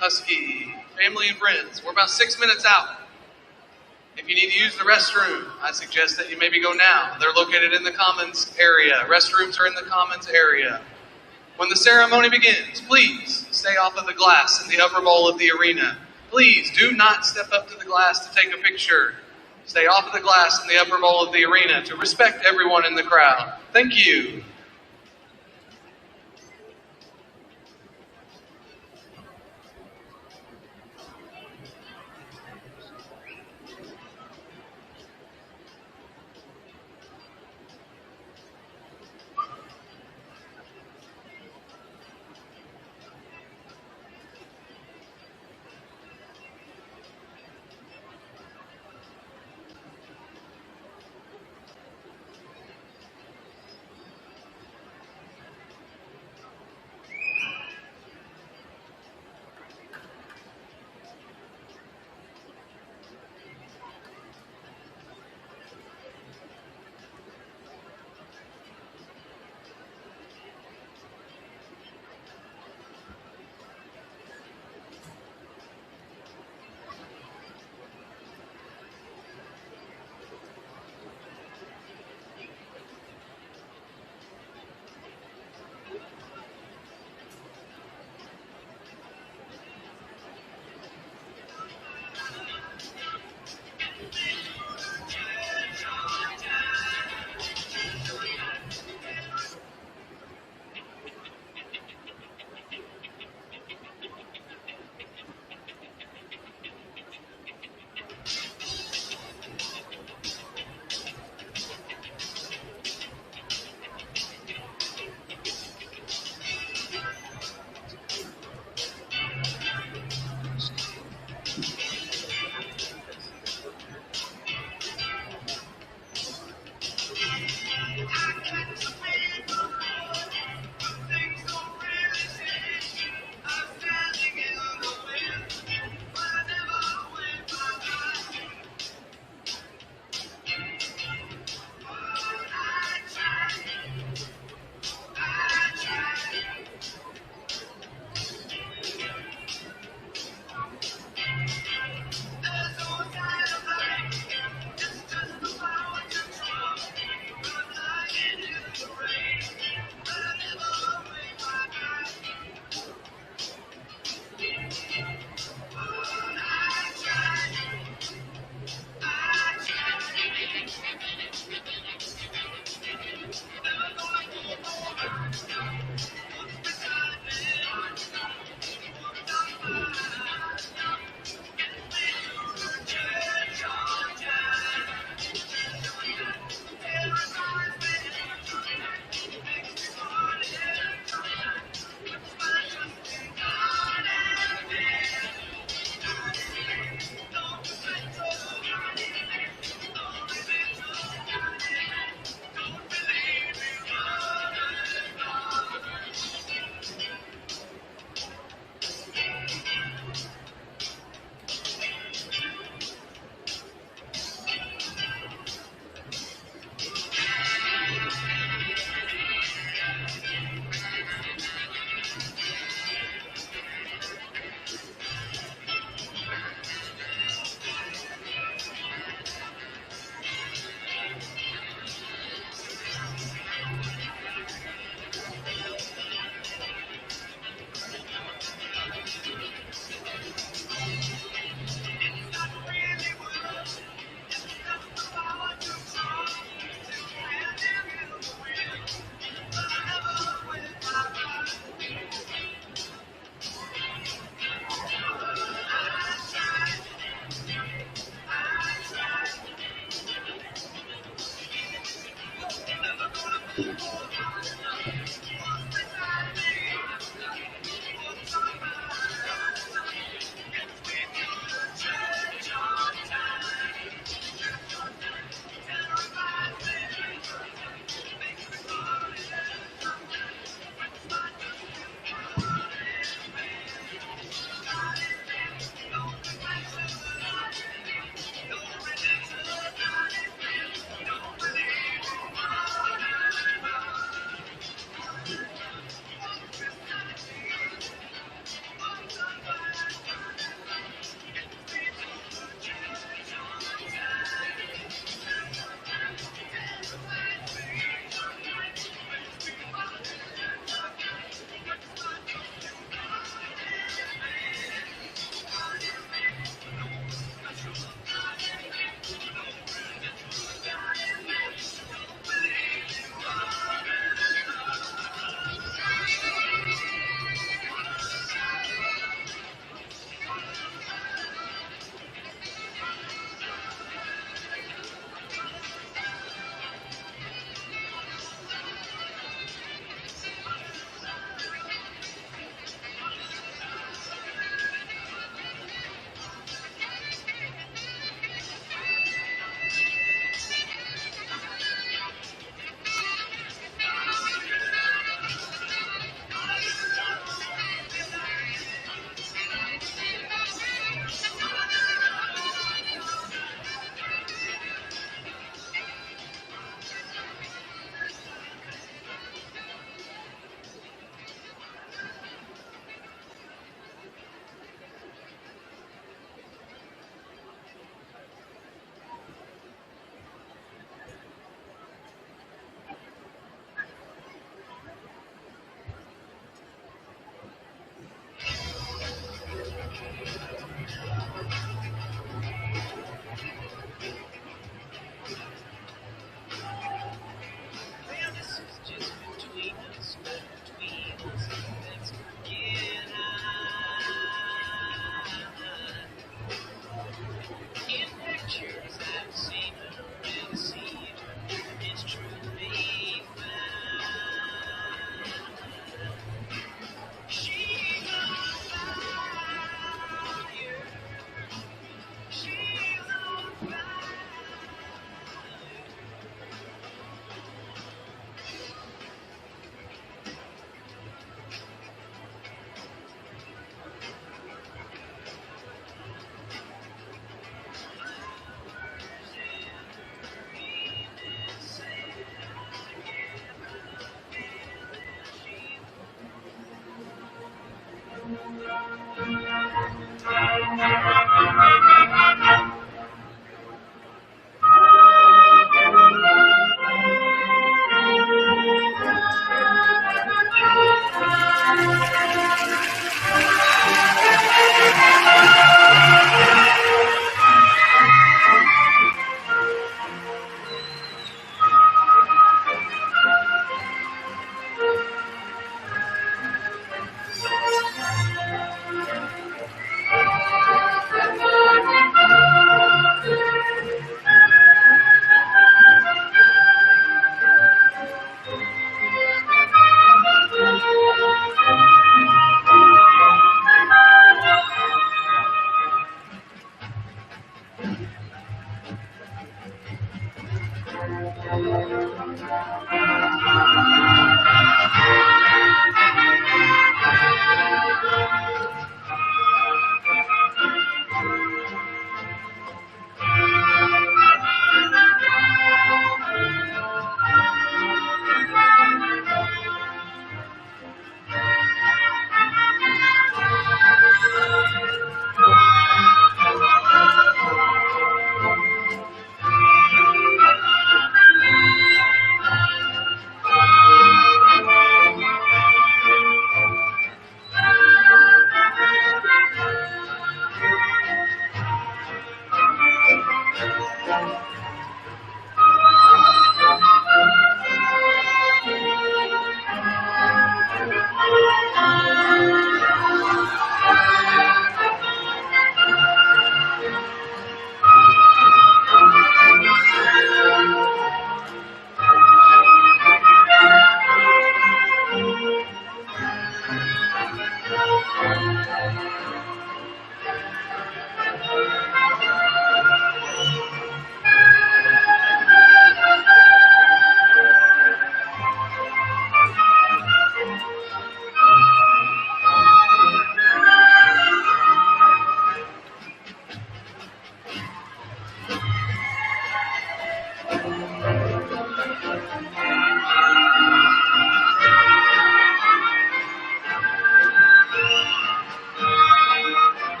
Husky, family and friends. We're about 6 minutes out. If you need to use the restroom, I suggest that you maybe go now. They're located in the commons area. Restrooms are in the commons area. When the ceremony begins, please stay off of the glass in the upper bowl of the arena. Please do not step up to the glass to take a picture. Stay off of the glass in the upper bowl of the arena to respect everyone in the crowd. Thank you.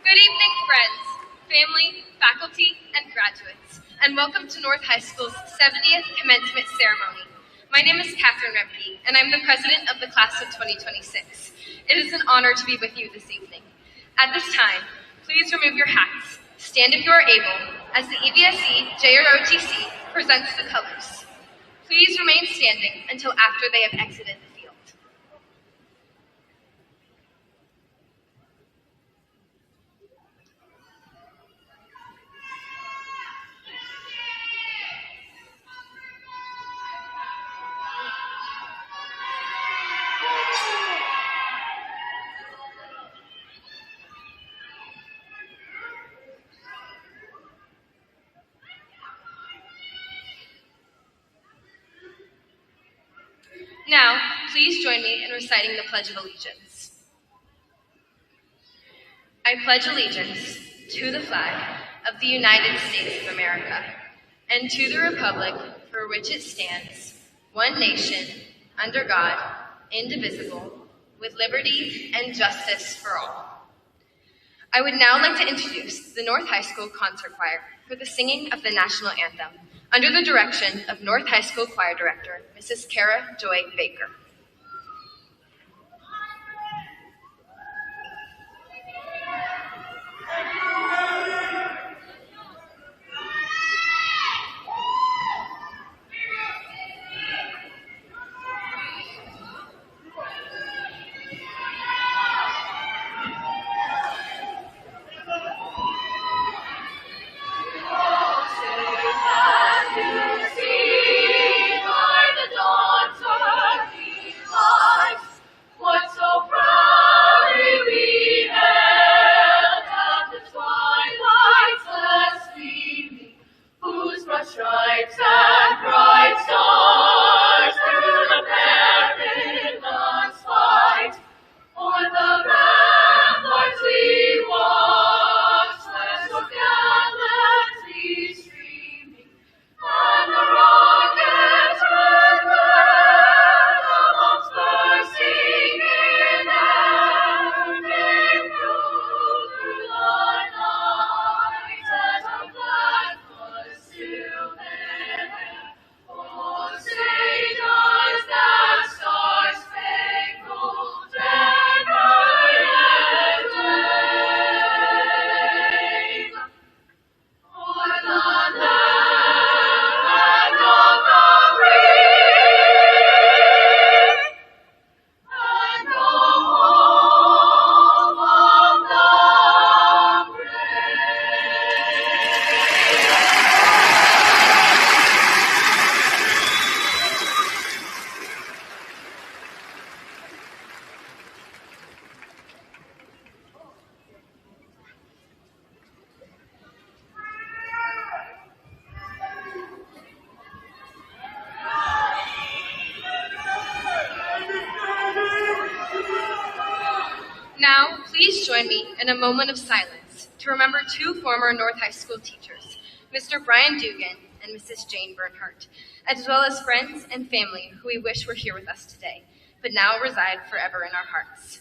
Good evening, friends. family, faculty, and graduates, and welcome to North High School's 70th commencement ceremony. My name is Catherine Remke, and I'm the president of the class of 2026. It is an honor to be with you this evening. At this time, please remove your hats. Stand if you are able, as the EVSE JROTC presents the colors. Please remain standing until after they have exited the field. Now, please join me in reciting the Pledge of Allegiance. I pledge allegiance to the flag of the United States of America and to the republic for which it stands, one nation, under God, indivisible, with liberty and justice for all. I would now like to introduce the North High School Concert Choir for the singing of the National Anthem, under the direction of North High School Choir Director, Mrs. Kara Joy Baker. Now, please join me in a moment of silence to remember two former North High School teachers, Mr. Brian Dugan and Mrs. Jane Bernhardt, as well as friends and family who we wish were here with us today, but now reside forever in our hearts.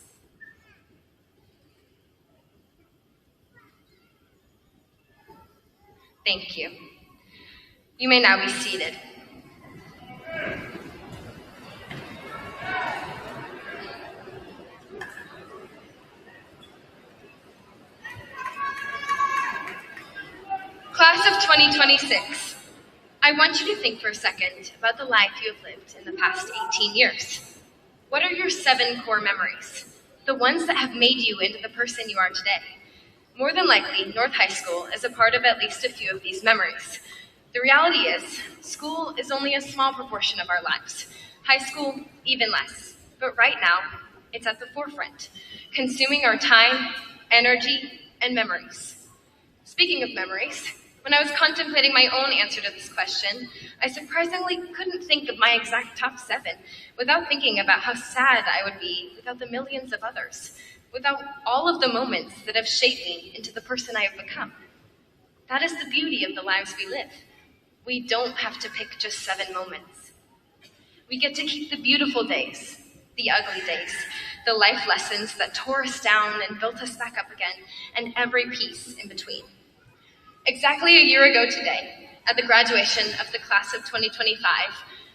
Thank you. You may now be seated. Class of 2026, I want you to think for a second about the life you have lived in the past 18 years. What are your 7 core memories? The ones that have made you into the person you are today. More than likely, North High School is a part of at least a few of these memories. The reality is, school is only a small proportion of our lives. High school, even less. But right now, it's at the forefront, consuming our time, energy, and memories. Speaking of memories, when I was contemplating my own answer to this question, I surprisingly couldn't think of my exact top 7 without thinking about how sad I would be without the millions of others, without all of the moments that have shaped me into the person I have become. That is the beauty of the lives we live. We don't have to pick just 7 moments. We get to keep the beautiful days, the ugly days, the life lessons that tore us down and built us back up again, and every piece in between. Exactly a year ago today, at the graduation of the class of 2025,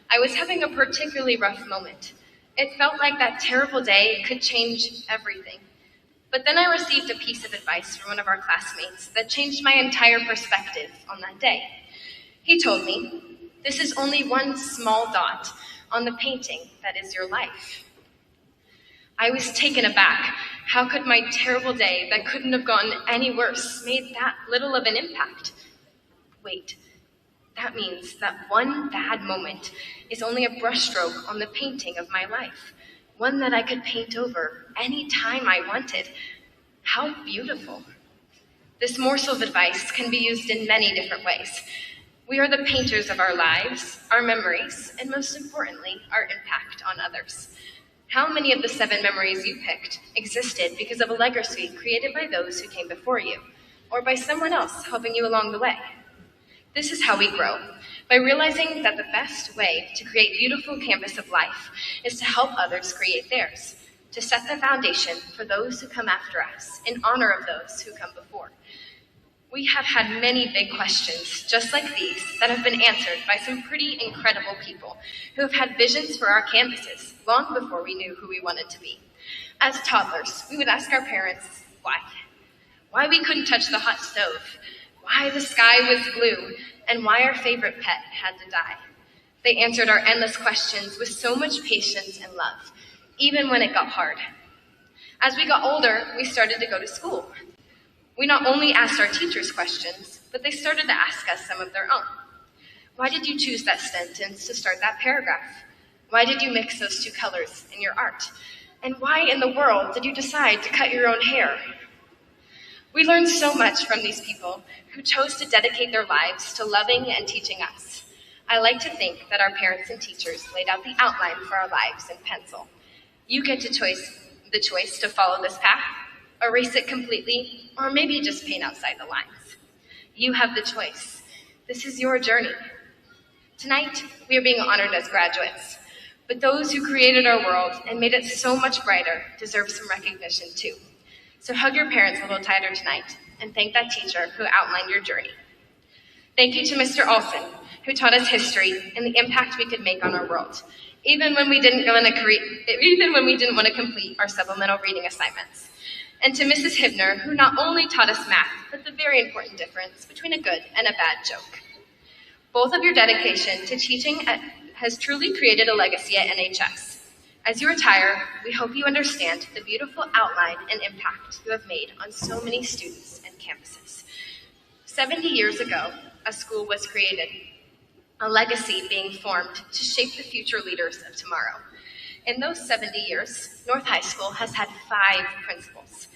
I was having a particularly rough moment. It felt like that terrible day could change everything. But then I received a piece of advice from one of our classmates that changed my entire perspective on that day. He told me, "This is only one small dot on the painting that is your life." I was taken aback. How could my terrible day that couldn't have gone any worse made that little of an impact? Wait, that means that one bad moment is only a brushstroke on the painting of my life, one that I could paint over any time I wanted. How beautiful. This morsel of advice can be used in many different ways. We are the painters of our lives, our memories, and most importantly, our impact on others. How many of the 7 memories you picked existed because of a legacy created by those who came before you, or by someone else helping you along the way? This is how we grow, by realizing that the best way to create beautiful canvas of life is to help others create theirs, to set the foundation for those who come after us in honor of those who come before. We have had many big questions just like these that have been answered by some pretty incredible people who have had visions for our canvases long before we knew who we wanted to be. As toddlers, we would ask our parents why. Why we couldn't touch the hot stove, why the sky was blue, and why our favorite pet had to die. They answered our endless questions with so much patience and love, even when it got hard. As we got older, we started to go to school. We not only asked our teachers questions, but they started to ask us some of their own. Why did you choose that sentence to start that paragraph? Why did you mix those 2 colors in your art? And why in the world did you decide to cut your own hair? We learned so much from these people who chose to dedicate their lives to loving and teaching us. I like to think that our parents and teachers laid out the outline for our lives in pencil. You get the choice to follow this path, erase it completely, or maybe just paint outside the lines. You have the choice. This is your journey. Tonight, we are being honored as graduates, but those who created our world and made it so much brighter deserve some recognition too. So hug your parents a little tighter tonight and thank that teacher who outlined your journey. Thank you to Mr. Olson, who taught us history and the impact we could make on our world, even when we didn't want to complete our supplemental reading assignments. And to Mrs. Hibner, who not only taught us math, but the very important difference between a good and a bad joke. Both of your dedication to teaching has truly created a legacy at NHS. As you retire, we hope you understand the beautiful outline and impact you have made on so many students and campuses. 70 years ago, a school was created, a legacy being formed to shape the future leaders of tomorrow. In those 70 years, North High School has had 5 principals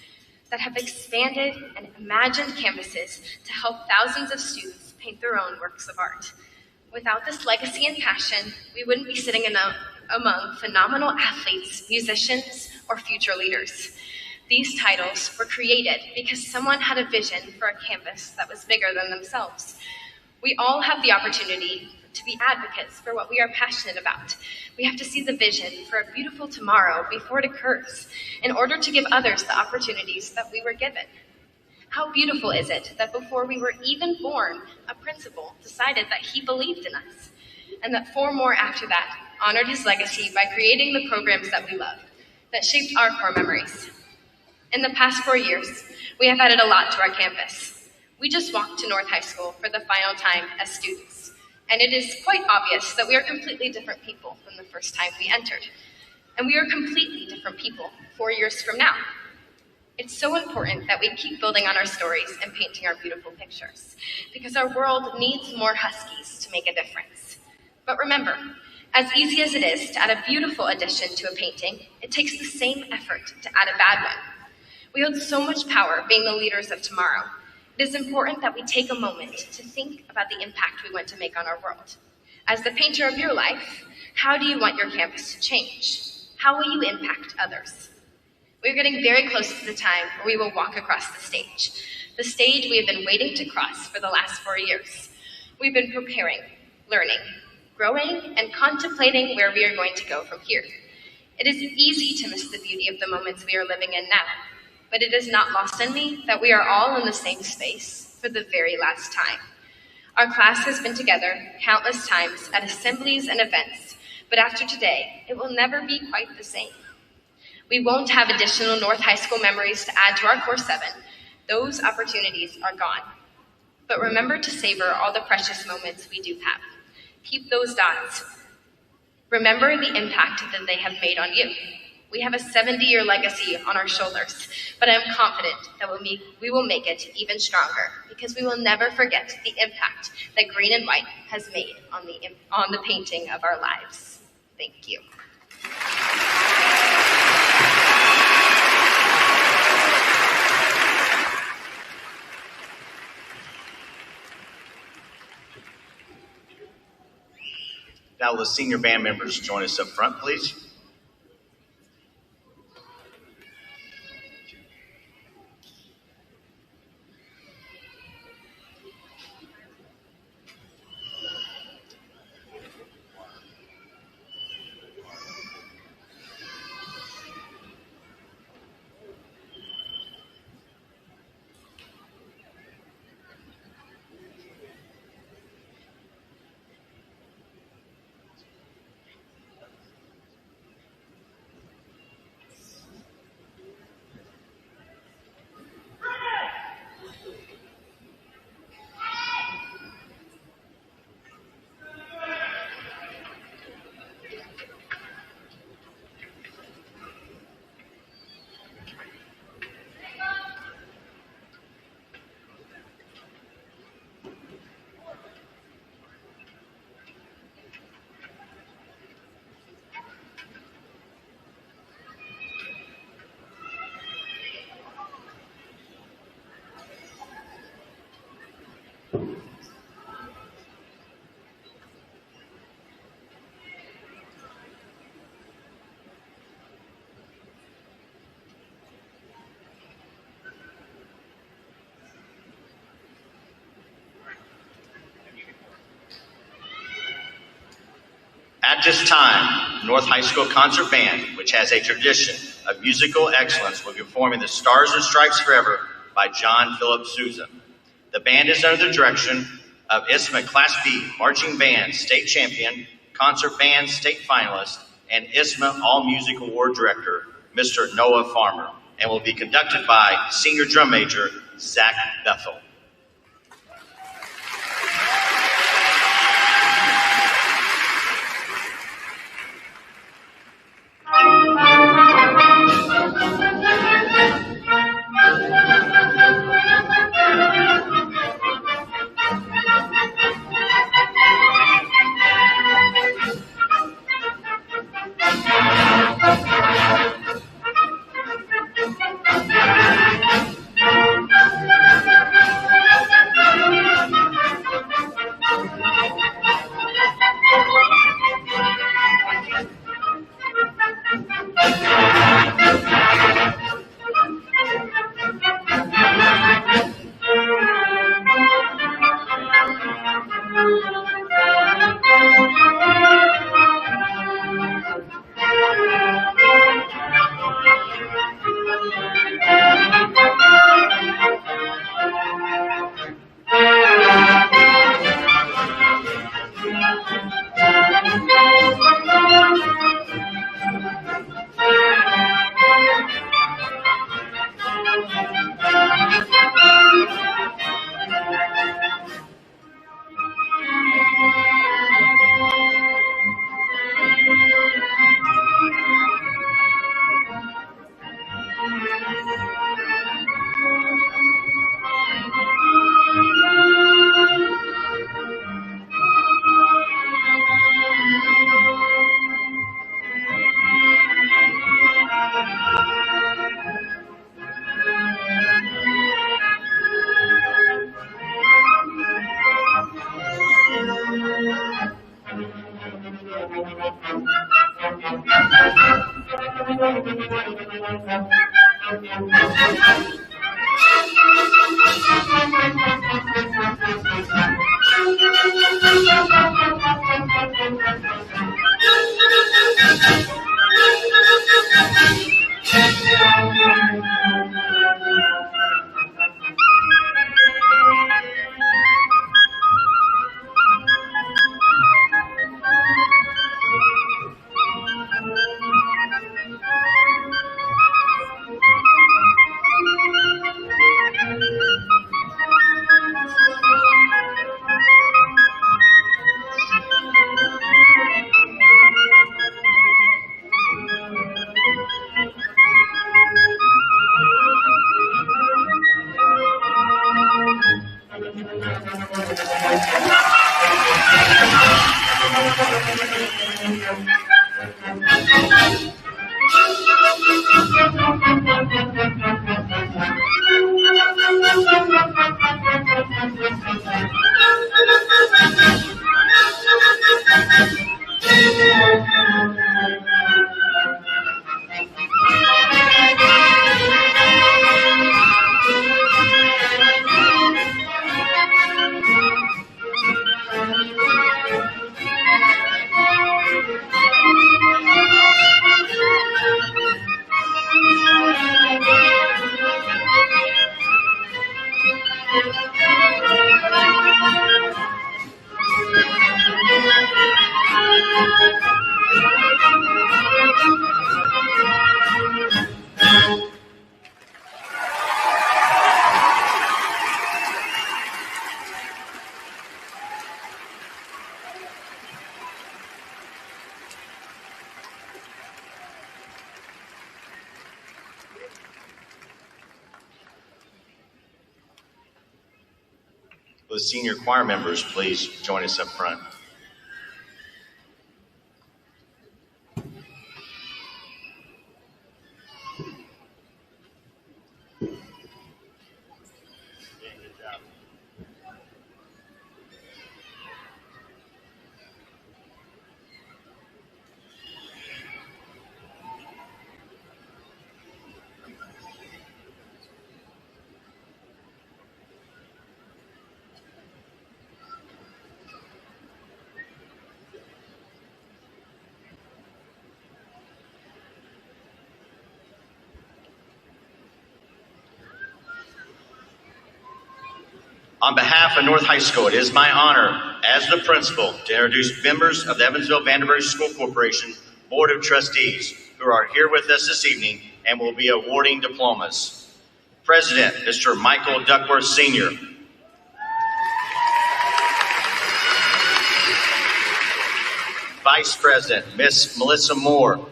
that have expanded and imagined campuses to help thousands of students paint their own works of art. Without this legacy and passion, we wouldn't be sitting among phenomenal athletes, musicians, or future leaders. These titles were created because someone had a vision for a campus that was bigger than themselves. We all have the opportunity to be advocates for what we are passionate about. We have to see the vision for a beautiful tomorrow before it occurs in order to give others the opportunities that we were given. How beautiful is it that before we were even born, a principal decided that he believed in us, and that 4 more after that honored his legacy by creating the programs that we love, that shaped our core memories. In the past 4 years, we have added a lot to our campus. We just walked to North High School for the final time as students, and it is quite obvious that we are completely different people from the first time we entered. And we are completely different people 4 years from now. It's so important that we keep building on our stories and painting our beautiful pictures, because our world needs more Huskies to make a difference. But remember, as easy as it is to add a beautiful addition to a painting, it takes the same effort to add a bad one. We hold so much power being the leaders of tomorrow. It is important that we take a moment to think about the impact we want to make on our world. As the painter of your life, how do you want your campus to change? How will you impact others? We're getting very close to the time where we will walk across the stage we have been waiting to cross for the last 4 years. We've been preparing, learning, growing, and contemplating where we are going to go from here. It is easy to miss the beauty of the moments we are living in now, but it is not lost on me that we are all in the same space, for the very last time. Our class has been together countless times at assemblies and events, but after today, it will never be quite the same. We won't have additional North High School memories to add to our Core 7. Those opportunities are gone. But remember to savor all the precious moments we do have. Keep those dots. Remember the impact that they have made on you. We have a 70-year legacy on our shoulders, but I am confident that we will make it even stronger because we will never forget the impact that green and white has made on the painting of our lives. Thank you. Now will the senior band members join us up front, please? At this time, North High School Concert Band, which has a tradition of musical excellence, will be performing the Stars and Stripes Forever by John Philip Sousa. The band is under the direction of ISMA Class B Marching Band State Champion, Concert Band State Finalist, and ISMA All Music Award Director, Mr. Noah Farmer, and will be conducted by Senior Drum Major Zach Bethel. Will the senior choir members please join us up front? On behalf of North High School, it is my honor as the principal to introduce members of the Evansville-Vanderbilt School Corporation Board of Trustees who are here with us this evening and will be awarding diplomas. President, Mr. Michael Duckworth Sr. Vice President, Miss Melissa Moore.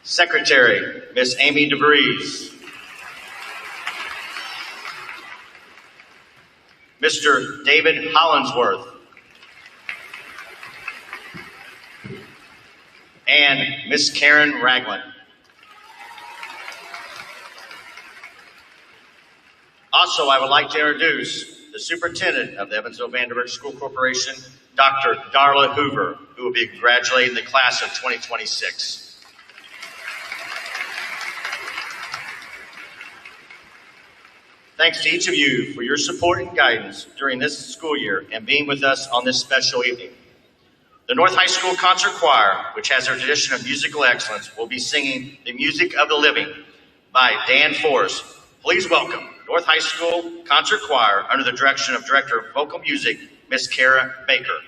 Secretary, Miss Amy DeVries. Mr. David Hollinsworth. And Miss Karen Ragland. Also, I would like to introduce the Superintendent of the Evansville-Vanderbilt School Corporation, Dr. Darla Hoover, who will be congratulating the class of 2026. Thanks to each of you for your support and guidance during this school year and being with us on this special evening. The North High School Concert Choir, which has a tradition of musical excellence, will be singing The Music of the Living by Dan Forrest. Please welcome North High School Concert Choir under the direction of Director of Vocal Music, Miss Kara Baker.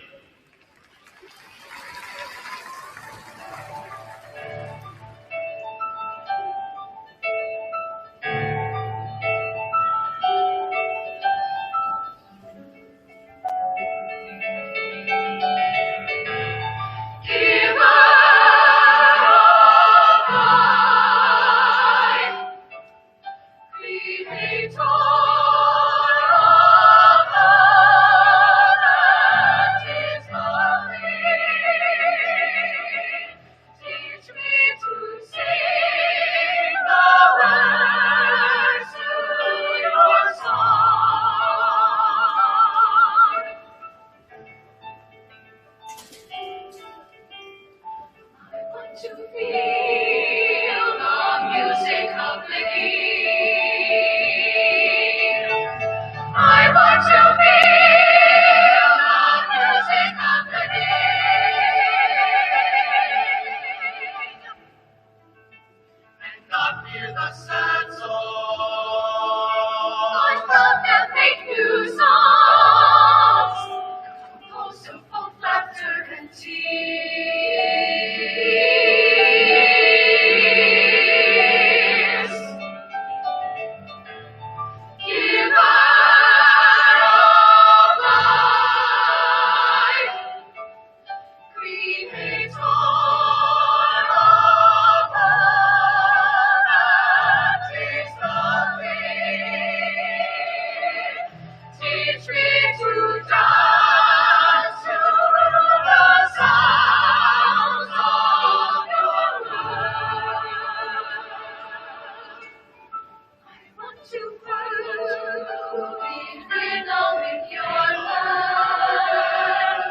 to prove it belong with your life.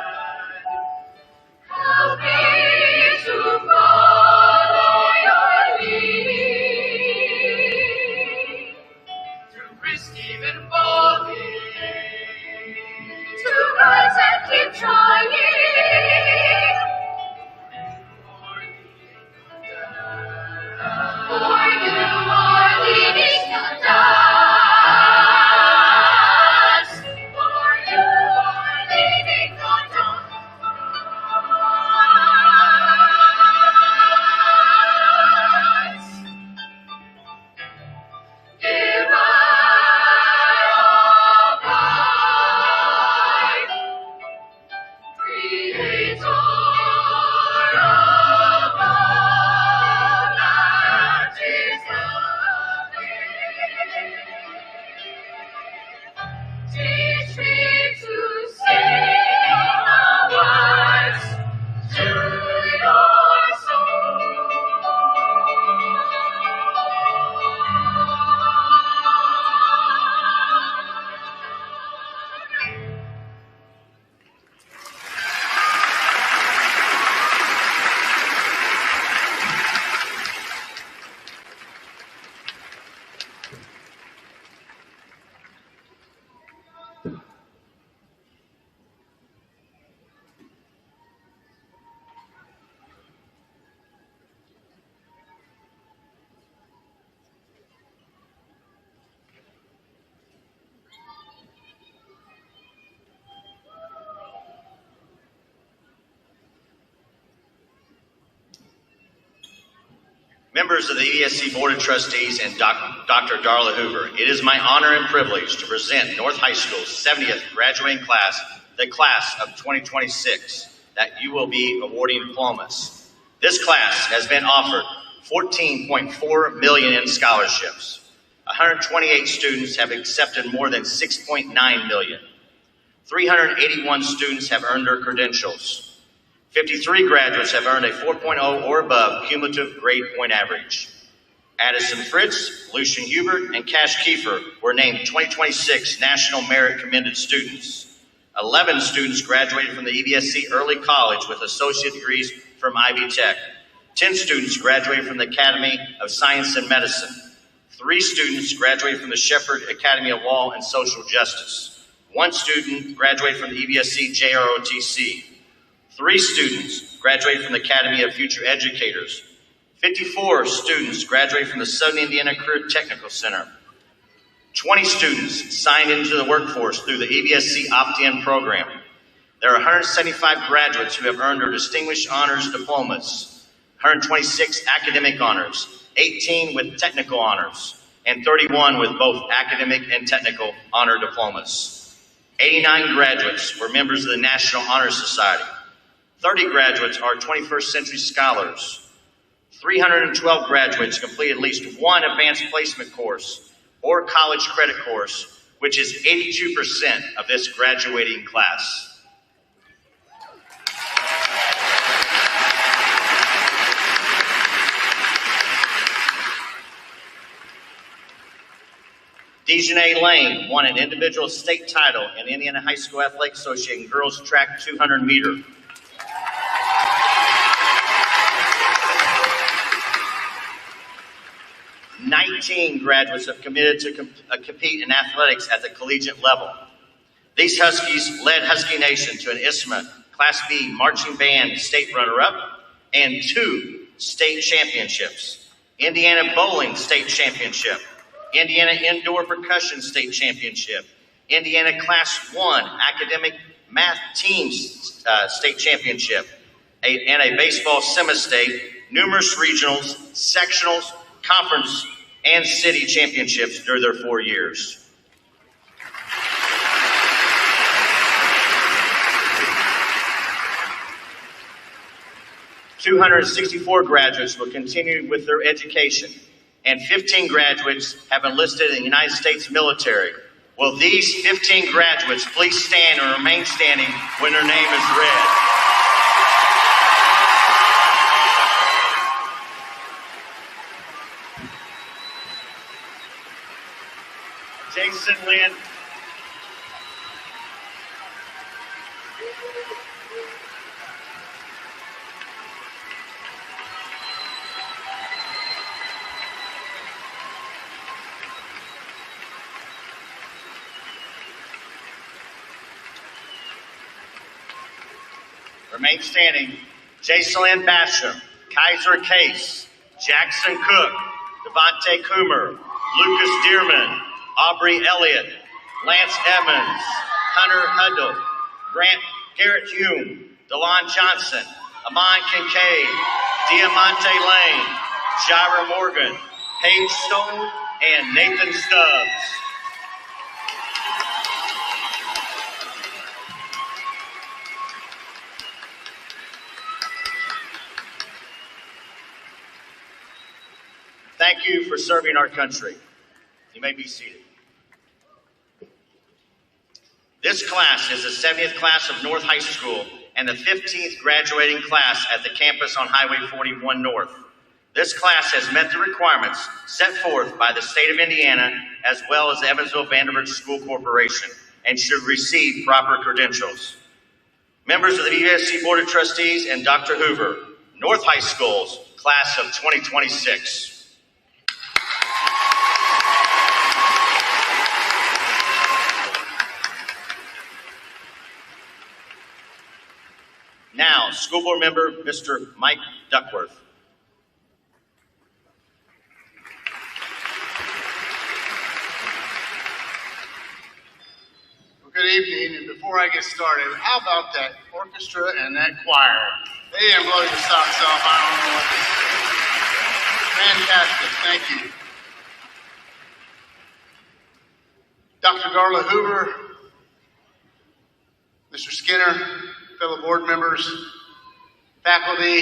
Help me to follow your lead, to risk even falling, to rise and keep trying. For you are leading us. For you are leading us. Give us life, Creator of all that is lovely. Teach me to sing the words to your soul. Members of the ESC Board of Trustees and Dr. Darla Hoover, it is my honor and privilege to present North High School's 70th graduating class, the class of 2026, that you will be awarding diplomas. This class has been offered $14.4 million in scholarships. 128 students have accepted more than $6.9 million. 381 students have earned their credentials. 53 graduates have earned a 4.0 or above cumulative grade point average. Addison Fritz, Lucian Hubert, and Cash Kiefer were named 2026 National Merit Commended Students. 11 students graduated from the EBSC Early College with associate degrees from Ivy Tech. 10 students graduated from the Academy of Science and Medicine. 3 students graduated from the Shepherd Academy of Law and Social Justice. 1 student graduated from the EBSC JROTC. 3 students graduated from the Academy of Future Educators. 54 students graduated from the Southern Indiana Career Technical Center. 20 students signed into the workforce through the EBSC Opt-in program. There are 175 graduates who have earned their Distinguished Honors Diplomas, 126 academic honors, 18 with technical honors, and 31 with both academic and technical honor diplomas. 89 graduates were members of the National Honor Society. 30 graduates are 21st Century Scholars. 312 graduates completed at least one advanced placement course or college credit course, which is 82% of this graduating class. Dejanay Lane won an individual state title in Indiana High School Athletic Association Girls Track 200 meter. Nineteen graduates have committed to compete in athletics at the collegiate level. These Huskies led Husky Nation to an ISMA Class B marching band state runner-up and 2 state championships. Indiana Bowling State Championship, Indiana Indoor Percussion State Championship, Indiana Class 1 Academic Math Teams State Championship, and a baseball semi-state, numerous regionals, sectionals, conference, and city championships during their 4 years. "264 graduates will continue with their education, and 15 graduates have enlisted in the United States military. Will these 15 graduates please stand and remain standing when their name is read?" Jason Lynn. Remain standing. Jacelyn Basham, Kaiser Case, Jackson Cook, Devontae Coomer, Lucas Dearman, Aubrey Elliott, Lance Evans, Hunter Huddle, Garrett Hume, DeLon Johnson, Amon Kincaid, Diamante Lane, Jira Morgan, Paige Stone, and Nathan Stubbs. Thank you for serving our country. You may be seated. This class is the 70th class of North High School and the 15th graduating class at the campus on Highway 41 North. This class has met the requirements set forth by the state of Indiana as well as the Evansville-Vanderbilt School Corporation and should receive proper credentials. Members of the VSC Board of Trustees and Dr. Hoover, North High School's class of 2026. Now, School Board Member Mr. Mike Duckworth. Well, good evening, and before I get started, how about that orchestra and that choir? They didn't blow your socks off. I don't know what to say. Fantastic. Thank you. Dr. Darla Hoover, Mr. Skinner, fellow board members, faculty,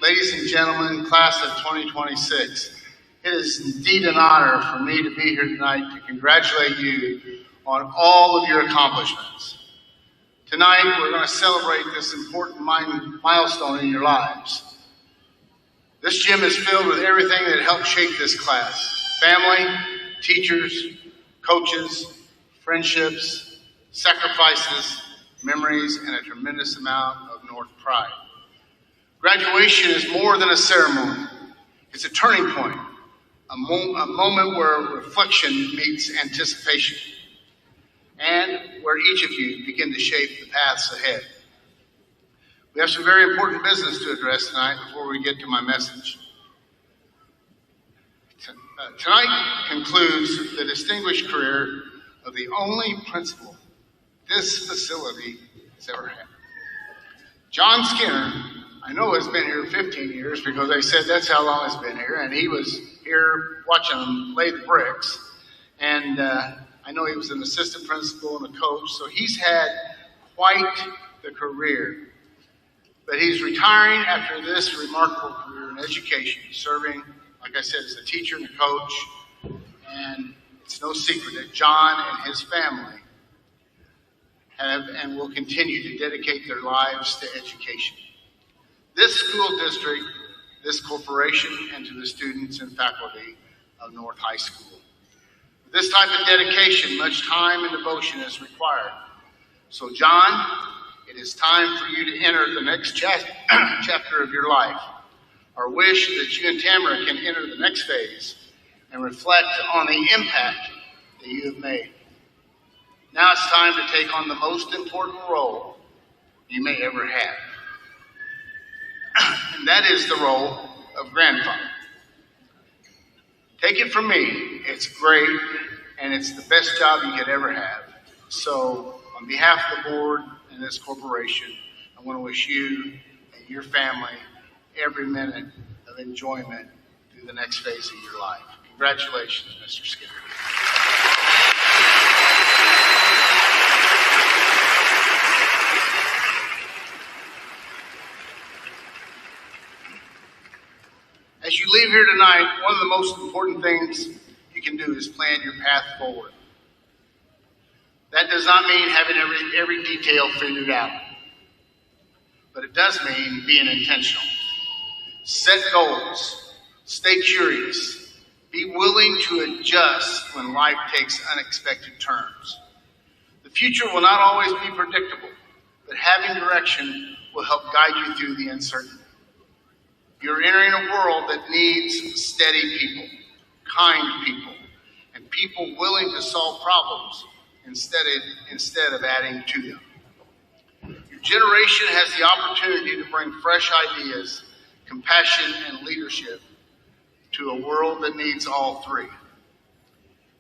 ladies and gentlemen, class of 2026. It is indeed an honor for me to be here tonight to congratulate you on all of your accomplishments. Tonight, we're going to celebrate this important milestone in your lives. This gym is filled with everything that helped shape this class: family, teachers, coaches, friendships, sacrifices, memories, and a tremendous amount of North pride. Graduation is more than a ceremony. It's a turning point, a moment where reflection meets anticipation, and where each of you begin to shape the paths ahead. We have some very important business to address tonight before we get to my message. Tonight concludes the distinguished career of the only principal this facility has ever had. John Skinner, I know, has been here 15 years because they said that's how long it's been here, and he was here watching them lay the bricks. And I know he was an assistant principal and a coach, so he's had quite the career. But he's retiring after this remarkable career in education, serving, like I said, as a teacher and a coach. And it's no secret that John and his family have and will continue to dedicate their lives to education. This school district, this corporation, and to the students and faculty of North High School. With this type of dedication, much time and devotion is required. So John, it is time for you to enter the next chapter of your life. Our wish is that you and Tamara can enter the next phase and reflect on the impact that you have made. Now it's time to take on the most important role you may ever have. And that is the role of grandfather. Take it from me, it's great, and it's the best job you could ever have. So on behalf of the board and this corporation, I want to wish you and your family every minute of enjoyment through the next phase of your life. Congratulations, Mr. Skinner. As you leave here tonight, one of the most important things you can do is plan your path forward. That does not mean having every detail figured out, but it does mean being intentional. Set goals, stay curious, Be willing to adjust when life takes unexpected turns. The future will not always be predictable, but having direction will help guide you through the uncertainty. You're entering a world that needs steady people, kind people, and people willing to solve problems instead of adding to them. Your generation has the opportunity to bring fresh ideas, compassion, and leadership to a world that needs all three.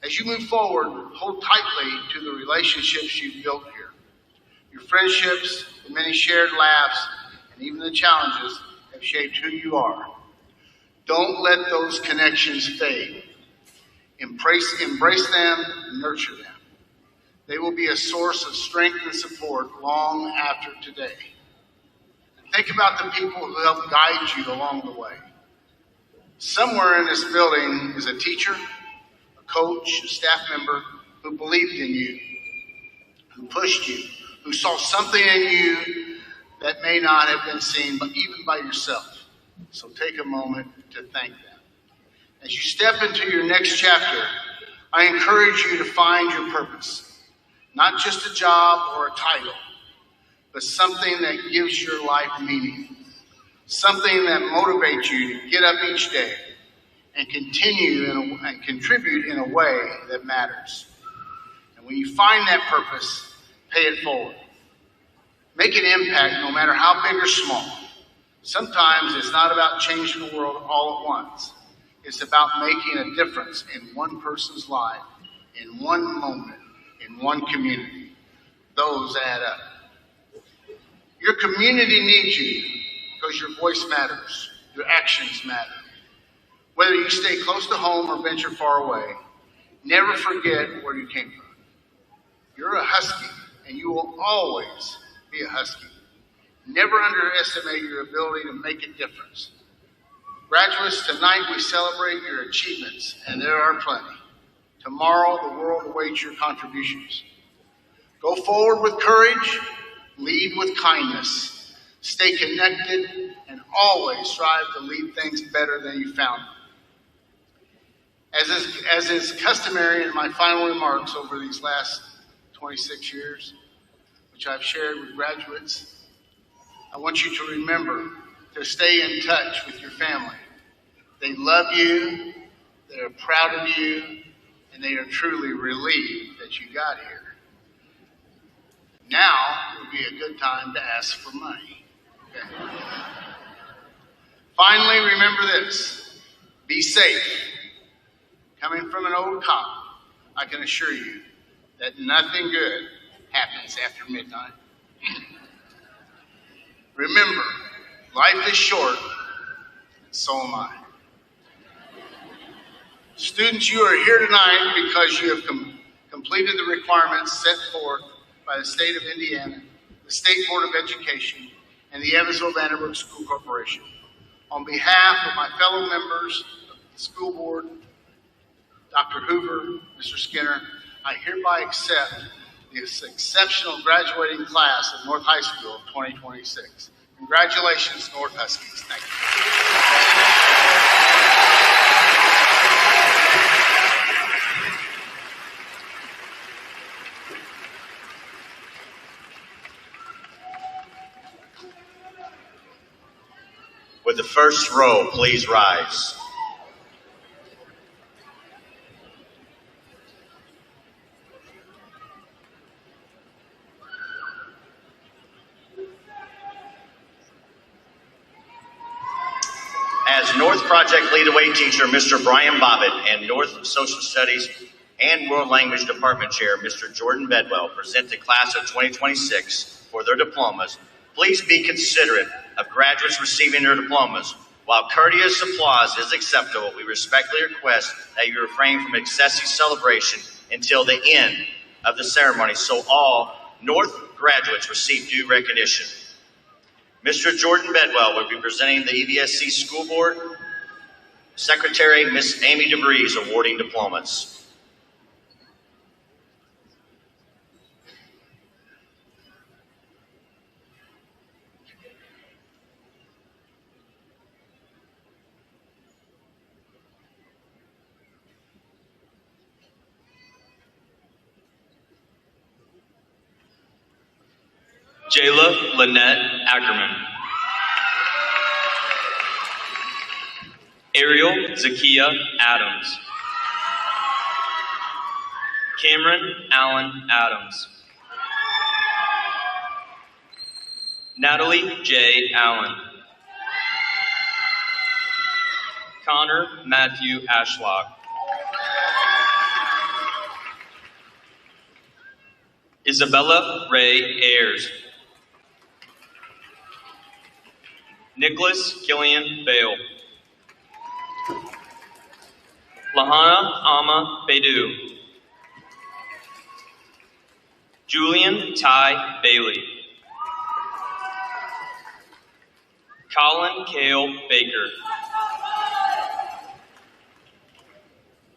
As you move forward, hold tightly to the relationships you've built here. Your friendships, the many shared laughs, and even the challenges have shaped who you are. Don't let those connections fade. Embrace them, nurture them. They will be a source of strength and support long after today. And think about the people who helped guide you along the way. Somewhere in this building is a teacher, a coach, a staff member who believed in you, who pushed you, who saw something in you that may not have been seen even by yourself. So take a moment to thank them. As you step into your next chapter, I encourage you to find your purpose. Not just a job or a title, but something that gives your life meaning. Something that motivates you to get up each day and continue and contribute in a way that matters. And when you find that purpose, pay it forward. Make an impact no matter how big or small. Sometimes it's not about changing the world all at once. It's about making a difference in one person's life, in one moment, in one community. Those add up. Your community needs you because your voice matters. Your actions matter. Whether you stay close to home or venture far away, never forget where you came from. You're a Husky, and you will always be a Husky. Never underestimate your ability to make a difference. Graduates, tonight we celebrate your achievements, and there are plenty. Tomorrow, the world awaits your contributions. Go forward with courage, lead with kindness, stay connected, and always strive to leave things better than you found them. As is customary in my final remarks over these last 26 years, which I've shared with graduates, I want you to remember to stay in touch with your family. They love you, they're proud of you, and they are truly relieved that you got here. Now would be a good time to ask for money. Okay. Finally, remember this. Be safe. Coming from an old cop, I can assure you that nothing good happens after midnight. Remember, life is short, and so am I. Students, you are here tonight because you have completed the requirements set forth by the state of Indiana, the State Board of Education, and the Evansville-Vanderbilt School Corporation. On behalf of my fellow members of the school board, Dr. Hoover, Mr. Skinner, I hereby accept this exceptional graduating class of North High School of 2026. Congratulations, North Huskies. Thank you. Would the first row please rise? As North Project Lead-Away Teacher, Mr. Brian Bobbitt, and North Social Studies and World Language Department Chair, Mr. Jordan Bedwell, present the class of 2026 for their diplomas, please be considerate of graduates receiving their diplomas. While courteous applause is acceptable, we respectfully request that you refrain from excessive celebration until the end of the ceremony so all North graduates receive due recognition. Mr. Jordan Bedwell will be presenting the EVSC School Board. Secretary, Ms. Amy DeBreeze, awarding diplomas. Jayla Lynette Ackerman. Ariel Zakia Adams. Cameron Allen Adams. Natalie J. Allen. Connor Matthew Ashlock. Isabella Ray Ayers. Nicholas Killian Bale. Lahana Ama Baidu. Julian Ty Bailey. Colin Cale Baker.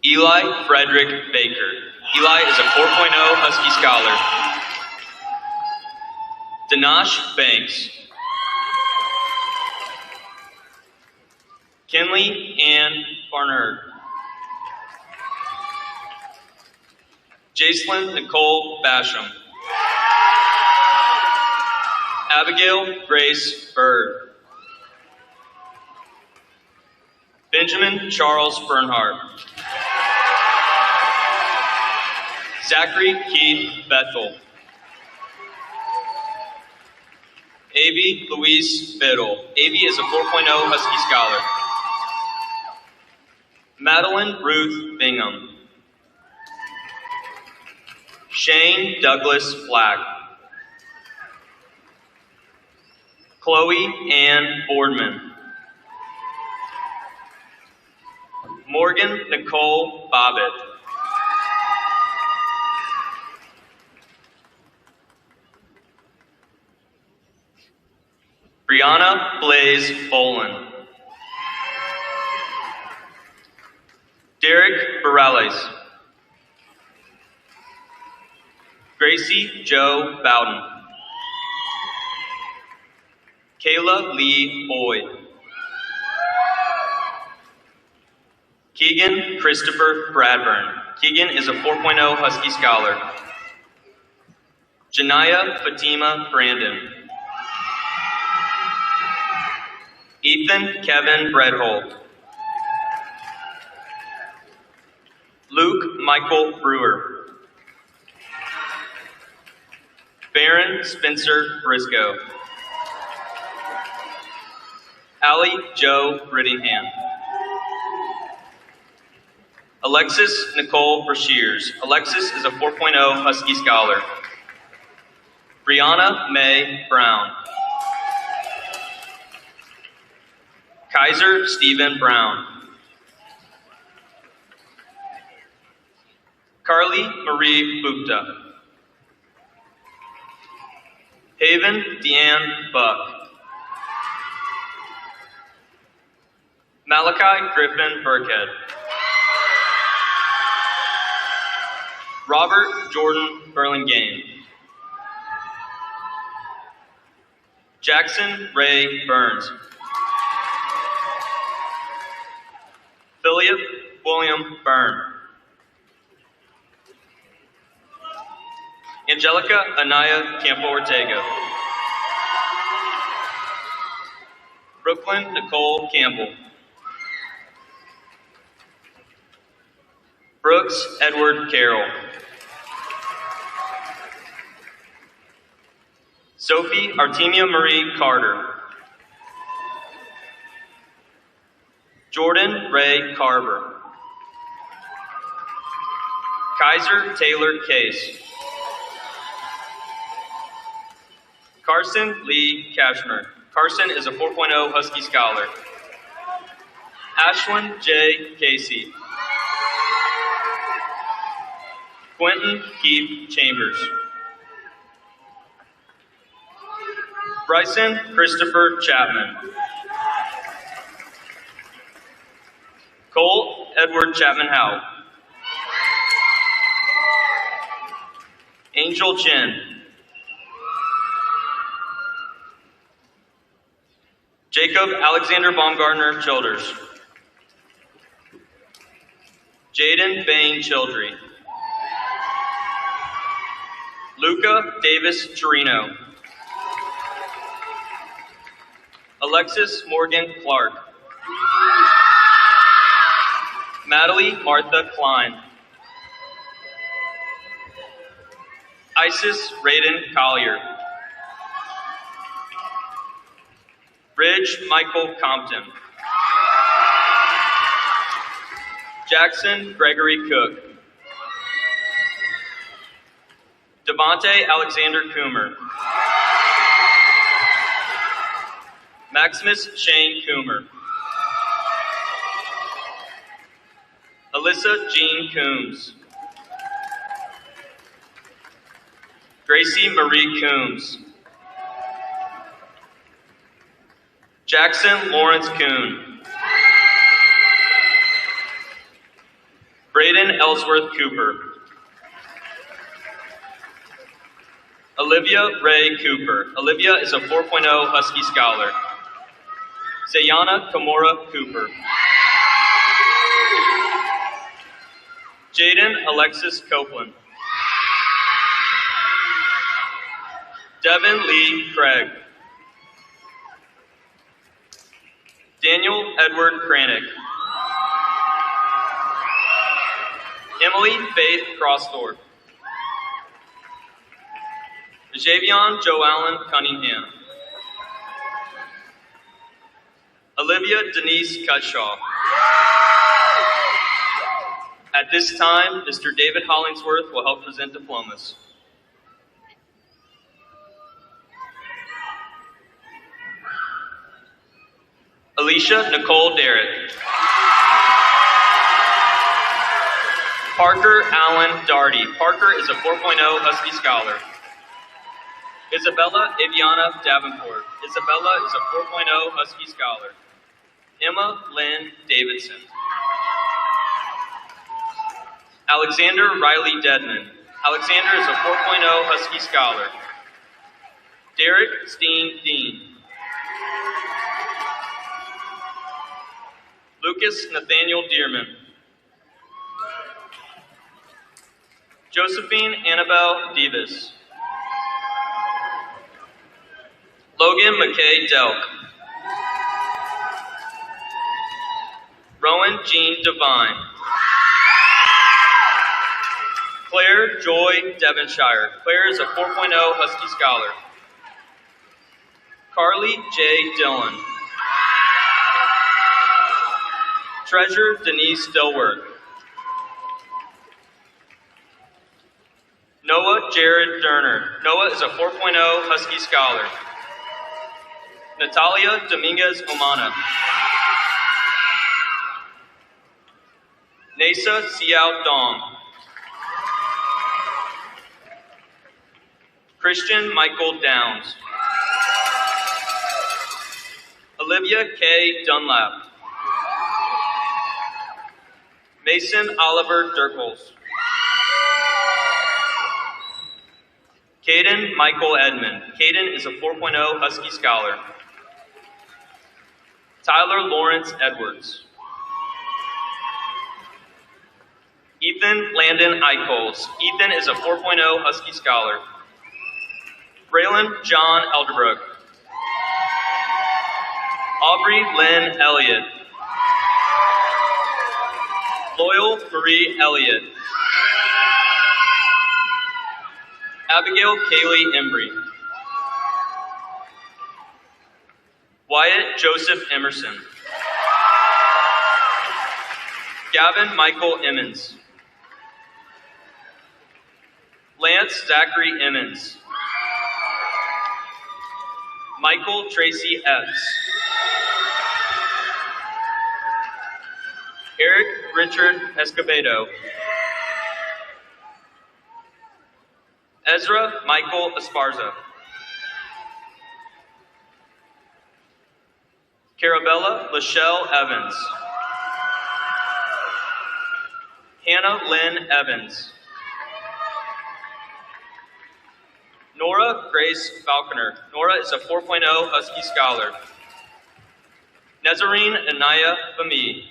Eli Frederick Baker. Eli is a 4.0 Husky Scholar. Danash Banks. Kenley Ann Barnard. Jacelyn Nicole Basham. Abigail Grace Bird. Benjamin Charles Bernhardt. Zachary Keith Bethel. A.B. Louise Biddle. A.B. is a 4.0 Husky Scholar. Madeline Ruth Bingham. Shane Douglas Black. Chloe Ann Boardman. Morgan Nicole Bobbitt. Brianna Blaze Boland. Derek Morales. Gracie Joe Bowden. Kayla Lee Boyd. Keegan Christopher Bradburn. Keegan is a 4.0 Husky Scholar. Janaya Fatima Brandon. Ethan Kevin Bredholt. Luke Michael Brewer. Baron Spencer Briscoe. Allie Joe Brittingham. Alexis Nicole Brashears. Alexis is a 4.0 Husky Scholar. Brianna May Brown. Kaiser Stephen Brown. Carly Marie Bukta. Haven Deanne Buck. Malachi Griffin Burkhead. Robert Jordan Burlingame. Jackson Ray Burns. Philip William Byrne. Angelica Anaya Campo Ortega. Brooklyn Nicole Campbell. Brooks Edward Carroll. Sophie Artemia Marie Carter. Jordan Ray Carver. Kaiser Taylor Case. Carson Lee Cashmer. Carson is a 4.0 Husky Scholar. Ashlyn J. Casey. Quentin Keith Chambers. Bryson Christopher Chapman. Cole Edward Chapman Howe. Angel Chen. Jacob Alexander Baumgartner Childers. Jaden Bain Childry. Luca Davis Torino. Alexis Morgan Clark. Madeline Martha Klein. Isis Raiden Collier. Ridge Michael Compton. Jackson Gregory Cook. Devontae Alexander Coomer. Maximus Shane Coomer. Alyssa Jean Coombs. Gracie Marie Coombs. Jackson Lawrence Kuhn. Braden Ellsworth Cooper. Olivia Ray Cooper. Olivia is a 4.0 Husky Scholar. Zayana Kamora Cooper. Jaden Alexis Copeland. Devin Lee Craig. Daniel Edward Kranick. Emily Faith Crossthorpe. Javion Joallen Cunningham. Olivia Denise Cutshaw. At this time, Mr. David Hollingsworth will help present diplomas. Alicia Nicole Derrick. Parker Allen Darty. Parker is a 4.0 Husky Scholar. Isabella Aviana Davenport. Isabella is a 4.0 Husky Scholar. Emma Lynn Davidson. Alexander Riley Dedman. Alexander is a 4.0 Husky Scholar. Derek Steen Dean. Lucas Nathaniel Dearman. Josephine Annabelle Davis. Logan McKay Delk. Rowan Jean Devine. Claire Joy Devonshire. Claire is a 4.0 Husky Scholar. Carly J. Dillon. Treasure Denise Dilworth. Noah Jared Durner. Noah is a 4.0 Husky Scholar. Natalia Dominguez Omana. Nasa Xiao Dong. Christian Michael Downs. Olivia K. Dunlap. Mason Oliver Dirkles. Caden Michael Edmond. Caden is a 4.0 Husky Scholar. Tyler Lawrence Edwards. Ethan Landon Eichholz. Ethan is a 4.0 Husky Scholar. Braylon John Elderbrook. Aubrey Lynn Elliott. Loyal Marie Elliott. Abigail Kaylee Embry. Wyatt Joseph Emerson. Gavin Michael Emmons. Lance Zachary Emmons. Michael Tracy Epps. Eric Richard Escobedo. Ezra Michael Esparza. Carabella Lachelle Evans. Hannah Lynn Evans. Nora Grace Falconer. Nora is a 4.0 Husky Scholar. Nazarene Anaya Fami.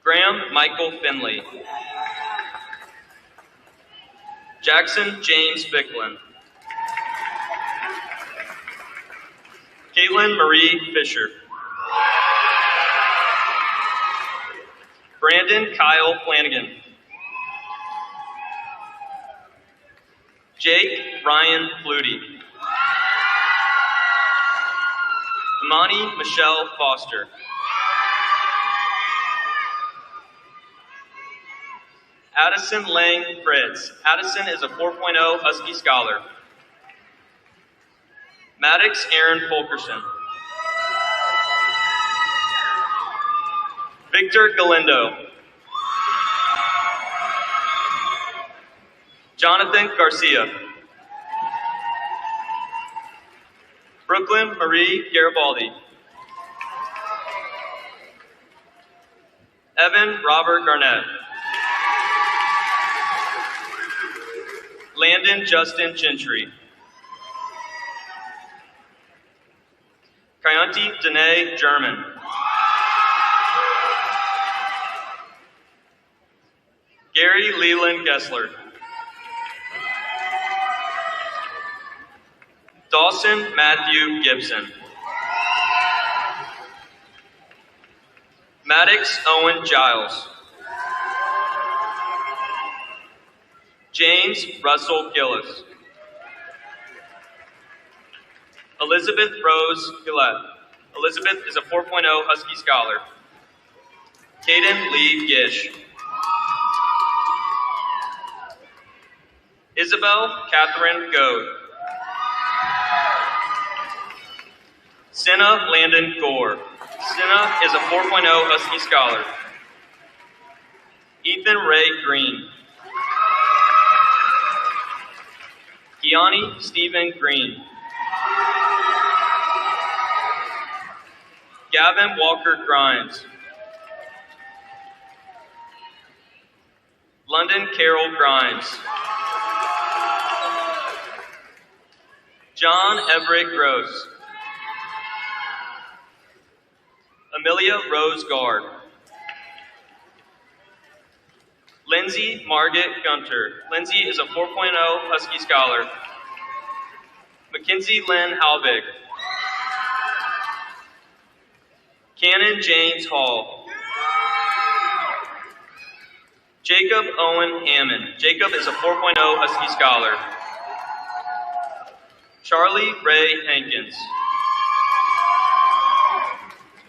Graham Michael Finley. Jackson James Bicklin. Caitlin Marie Fisher. Brandon Kyle Flanagan. Jake Ryan Flutie. Imani Michelle Foster. Addison Lang Fritz. Addison is a 4.0 Husky Scholar. Maddox Aaron Fulkerson. Victor Galindo. Jonathan Garcia. Brooklyn Marie Garibaldi. Evan Robert Garnett. Landon Justin Gentry. Kyanti Danae German. Gary Leland Gessler. Dawson Matthew Gibson. Maddox Owen Giles. James Russell Gillis. Elizabeth Rose Gillette. Elizabeth is a 4.0 Husky Scholar. Caden Lee Gish. Isabel Catherine Goad. Senna Landon Gore. Senna is a 4.0 Husky Scholar. Ethan Ray Green. Kiani Stephen Green. Gavin Walker Grimes. London Carol Grimes. John Everett Gross. Amelia Rose Guard. Lindsay Margaret Gunter. Lindsay is a 4.0 Husky Scholar. Mackenzie Lynn Halbig. Cannon James Hall. Jacob Owen Hammond. Jacob is a 4.0 Husky Scholar. Charlie Ray Hankins.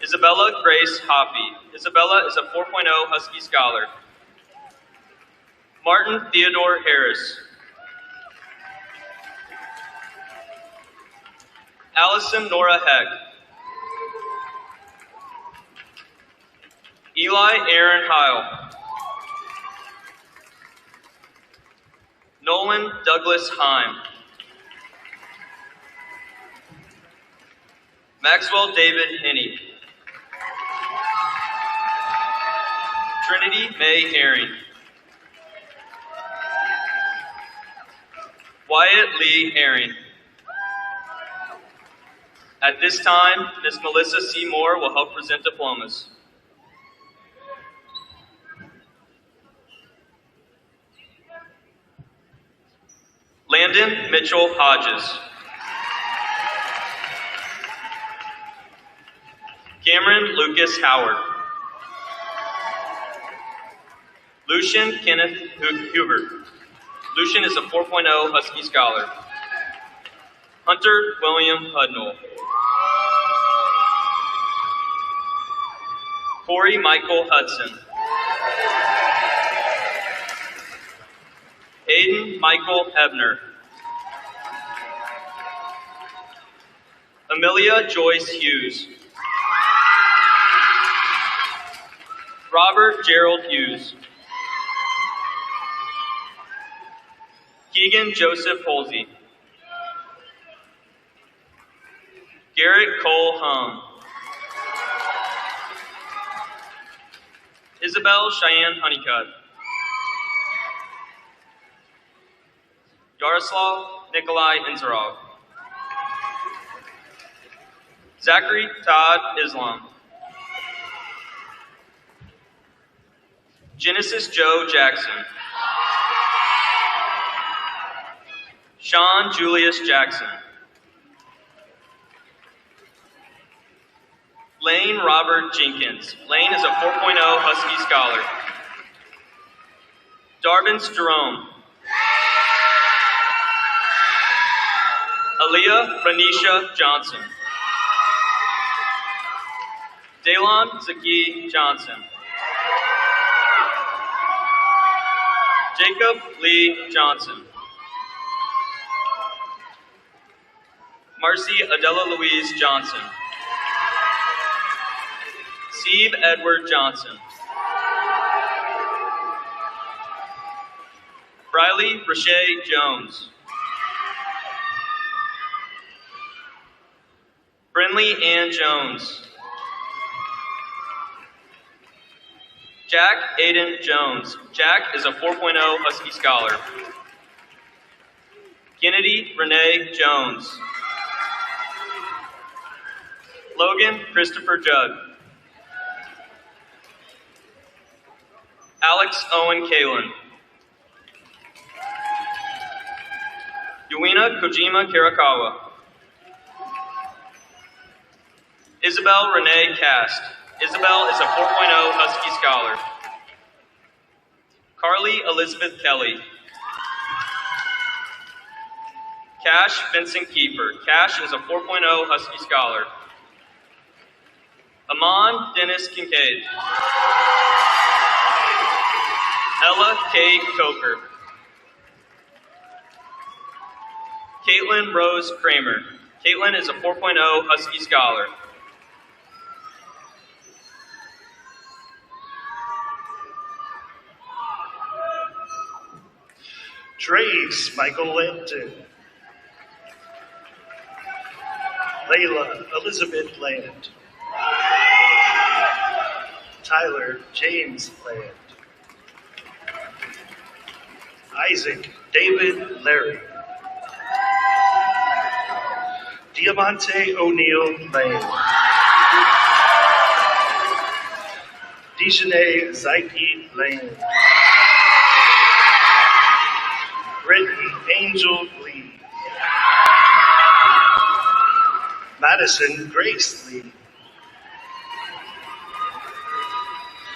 Isabella Grace Hoppy. Isabella is a 4.0 Husky Scholar. Martin Theodore Harris. Allison Nora Heck. Eli Aaron Heil. Nolan Douglas Heim. Maxwell David Henney. Trinity May Herring. Wyatt Lee Herring. At this time, Ms. Melissa C. Moore will help present diplomas. Landon Mitchell Hodges. Cameron Lucas Howard. Lucian Kenneth Hubert. Lucian is a 4.0 Husky Scholar. Hunter William Hudnall. Corey Michael Hudson. Hayden Michael Hebner. Amelia Joyce Hughes. Robert Gerald Hughes. Keegan Joseph Holsey. Garrett Cole Hum. Isabel Cheyenne Honeycutt. Yaroslav Nikolai Inzarov. Zachary Todd Islam. Genesis Joe Jackson. Sean Julius Jackson. Lane Robert Jenkins. Lane is a 4.0 Husky Scholar. Darvins Jerome. Aaliyah Ranisha Johnson. Daylon Zaki Johnson. Jacob Lee Johnson. Marcy Adela Louise Johnson. Steve Edward Johnson. Briley Rashay Jones. Brinley Ann Jones. Jack Aiden Jones. Jack is a 4.0 Husky Scholar. Kennedy Renee Jones. Logan Christopher Judd. Alex Owen Kalin. Yuina Kojima Karakawa. Isabel Renee Cast. Isabel is a 4.0 Husky Scholar. Carly Elizabeth Kelly. Cash Vincent Kiefer. Cash is a 4.0 Husky Scholar. Amon Dennis Kincaid. Ella K. Coker. Caitlin Rose Kramer. Caitlin is a 4.0 Husky Scholar. Trace Michael Lampton. Layla Elizabeth Land. Tyler James Land. Isaac David Larry. Diamante O'Neill Lane. Dejanay Zaipi Lane. Brittany Angel Lee. Madison Grace Lee.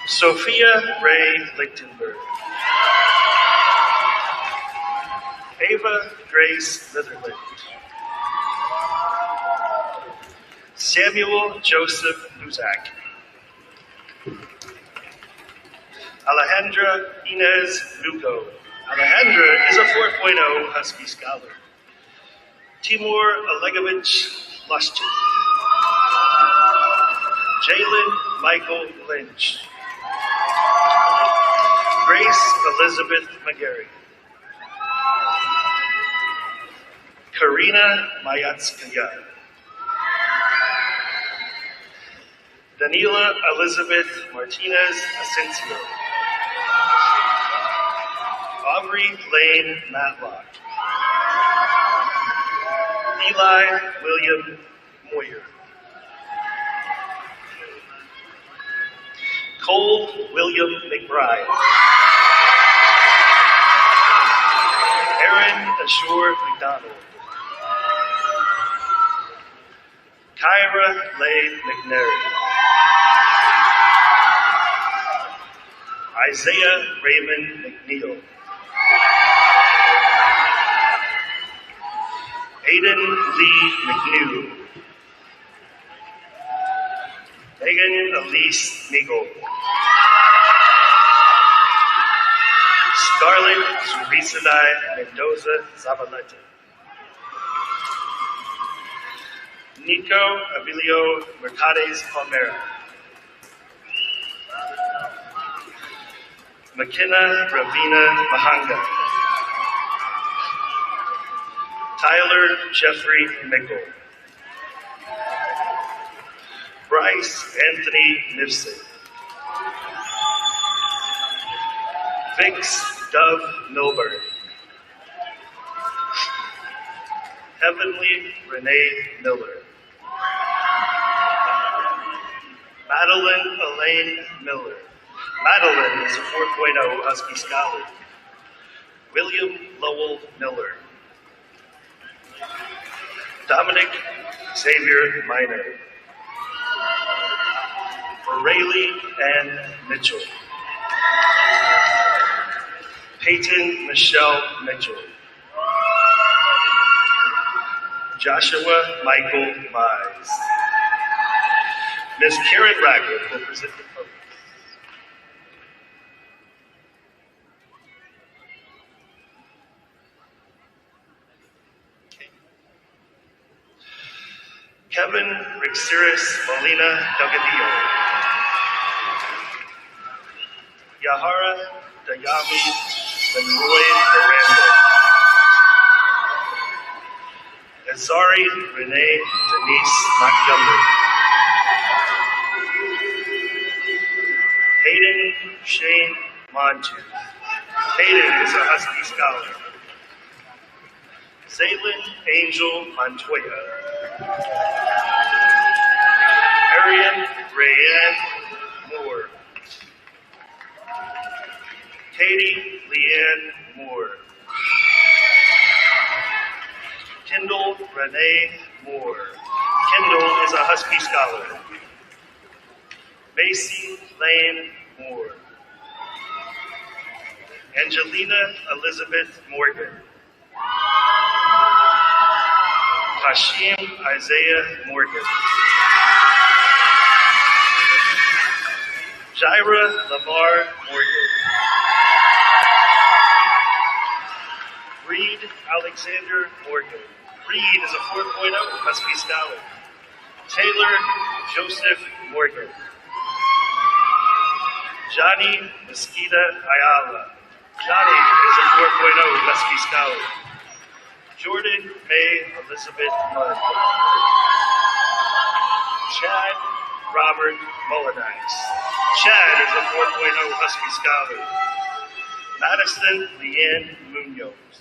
Sophia Ray Lichtenberg. Ava Grace Litherland. Samuel Joseph Luzak. Alejandra Inez Lugo. Alejandra is a 4.0 Husky Scholar. Timur Olegovich Lushchin. Jalen Michael Lynch. Grace Elizabeth McGarry. Karina Mayatskaya. Danila Elizabeth Martinez Asensio. Aubrey Lane Matlock. Eli William Moyer. Cole William McBride. Aaron Ashore McDonald. Kyra Lane McNary. Isaiah Raymond McNeil. Aiden Lee McNew. Megan Elise Meagle. Scarlett Zurisadai Mendoza Zavaleta. Nico Abilio Mercades Palmera. McKenna Ravina Mahanga. Tyler Jeffrey Mickle. Bryce Anthony Nifson. Vix Dove Milburn. Heavenly Renee Miller. Madeline Elaine Miller. Madeline is a 4.0 Husky Scholar. William Lowell Miller. Dominic Xavier Minor. Rayleigh Ann Mitchell. Peyton Michelle Mitchell. Joshua Michael Mize. Ms. Karen Ragland will present the photos. Kevin Rixiris Molina Delgadillo. Yahara Dayami Lenroy Miranda. Azari Renee Denise Montgomery. Hayden Shane Montu. Hayden is a Husky Scholar. Zaylin Angel Montoya. Arian Rayanne Moore. Katie Leanne Moore. Kendall Renee Moore. Kendall is a Husky Scholar. Macy Lane Moore. Angelina Elizabeth Morgan. Hashim Isaiah Morgan. Jaira Lamar Morgan. Reed Alexander Morgan. Reed is a 4.0 Husky Scholar. Taylor Joseph Morgan. Johnny Mesquita Ayala. Johnny is a 4.0 Husky Scholar. Jordan May Elizabeth Mudd. Chad Robert Mullinice. Chad is a 4.0 Husky Scholar. Madison Leanne Munoz.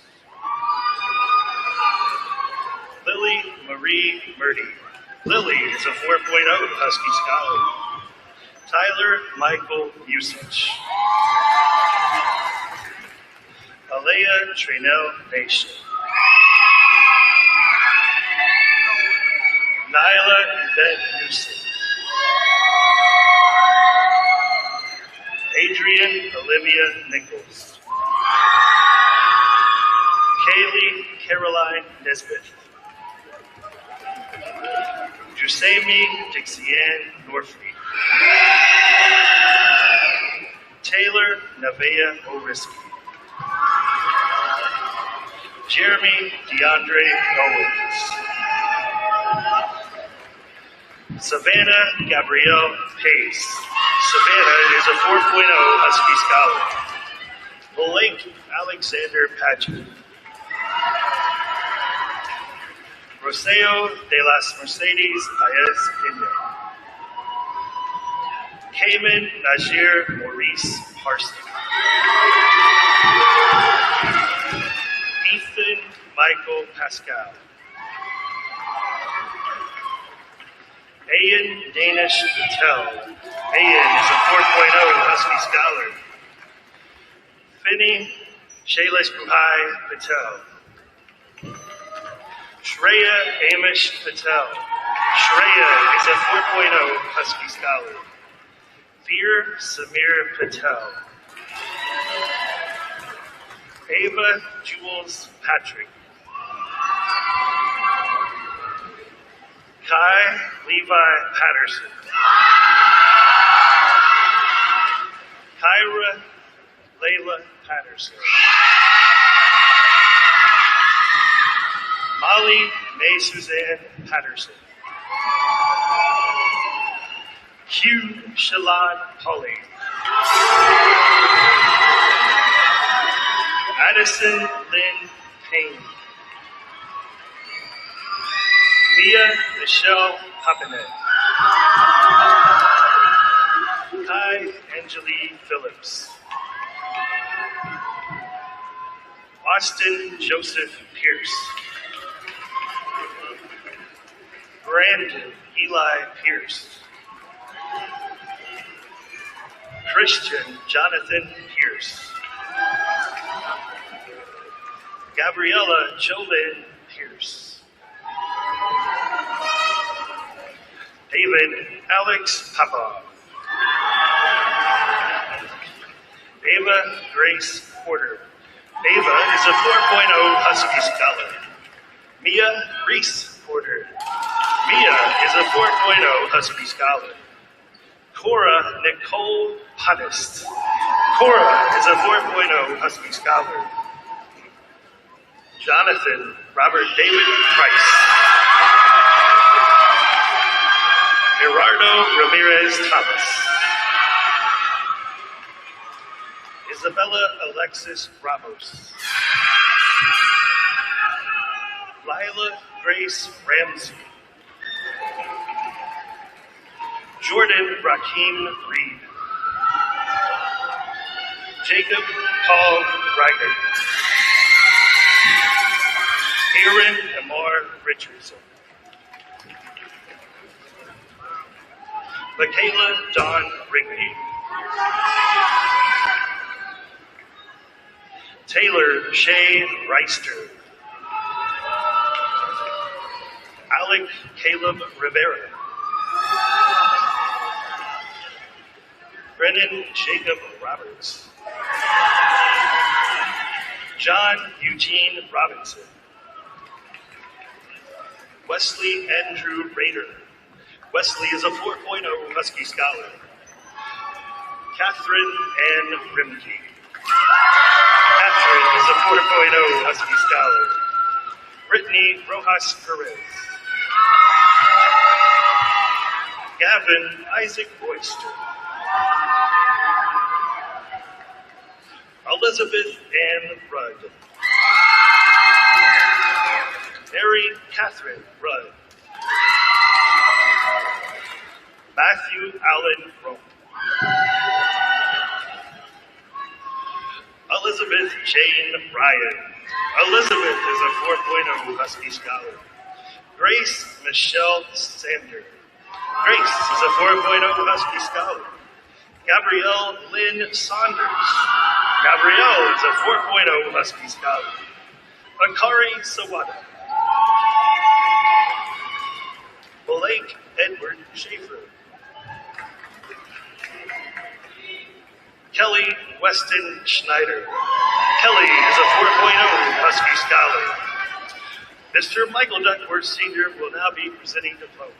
Lily Marie Murdy. Lily is a 4.0 Husky Scholar. Tyler Michael Usich. Alea Traynell Nation. Nyla Yvette Newsom. Adrian Olivia Nichols. Kaylee Caroline Nesbitt. Jusemi Dixianne Norfrey. Taylor Nevaeh O'Risky. Jeremy DeAndre Owens. Savannah Gabrielle Pace. Savannah is a 4.0 Husky Scholar. Blake Alexander Paget. Roseo de las Mercedes Paez Pena. Cayman Najir Maurice Parson. Ethan Michael Pascal. Ayan Danish Patel. Ayan is a 4.0 Husky Scholar. Finney Shailesh Buhai Patel. Shreya Amish Patel. Shreya is a 4.0 Husky Scholar. Veer Samir Patel. Ava Jules Patrick. Kai Levi Patterson. Kyra Layla Patterson. Molly May Suzanne Patterson. Hugh Shalon Polly. Addison Lynn Payne. Mia Michelle Papinet. Kai Angelique Phillips. Austin Joseph Pierce. Brandon Eli Pierce. Christian Jonathan Pierce. Gabriella Jolyn Pierce. David Alex Papa. Ava Grace Porter. Ava is a 4.0 Husky Scholar. Mia Reese Porter. Mia is a 4.0 Husky Scholar. Cora Nicole Honest. Cora is a 4.0 Husky Scholar. Jonathan Robert David Price. Gerardo Ramirez Thomas. Isabella Alexis Ramos. Lila Grace Ramsey. Jordan Raheem Reed. Jacob Paul Reiger. Aaron Amar Richardson. Michaela Dawn Rigby. Taylor Shay Reister. Alec Caleb Rivera. Brennan Jacob Roberts. John Eugene Robinson. Wesley Andrew Rader. Wesley is a 4.0 Husky Scholar. Catherine Ann Rimke. Catherine is a 4.0 Husky Scholar. Brittany Rojas Perez. Gavin Isaac Royster. Elizabeth Ann Rudd. Mary Catherine Rudd. Matthew Allen Rome. Elizabeth Jane Ryan. Elizabeth is a 4.0 Husky Scholar. Grace Michelle Sander. Grace is a 4.0 Husky Scholar. Gabrielle Lynn Saunders. Gabrielle is a 4.0 Husky Scholar. Akari Sawada. Blake Edward Schaefer. Kelly Weston Schneider. Kelly is a 4.0 Husky Scholar. Mr. Michael Duckworth Sr. will now be presenting diplomas.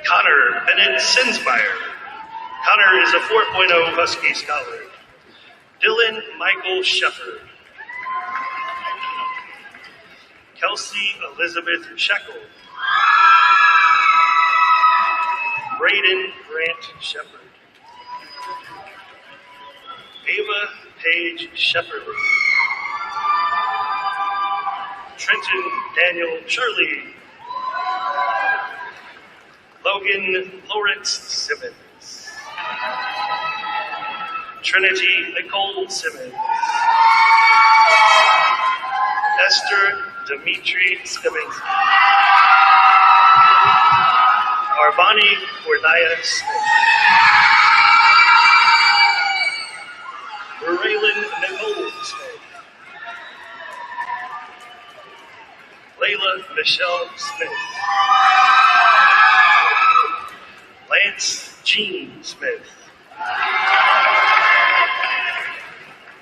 Connor Bennett Sinsmeyer. Connor is a 4.0 Husky Scholar. Dylan Michael Shepard. Kelsey Elizabeth Shekel. Braden Grant Shepard. Ava Page Shepperly. Trenton Daniel Shirley. Logan Lawrence Simmons. Trinity Nicole Simmons. Esther Dimitri Simmons. Arvani Cornaya Smith. Raylan Nicole Smith. Layla Michelle Smith. Lance Jean Smith.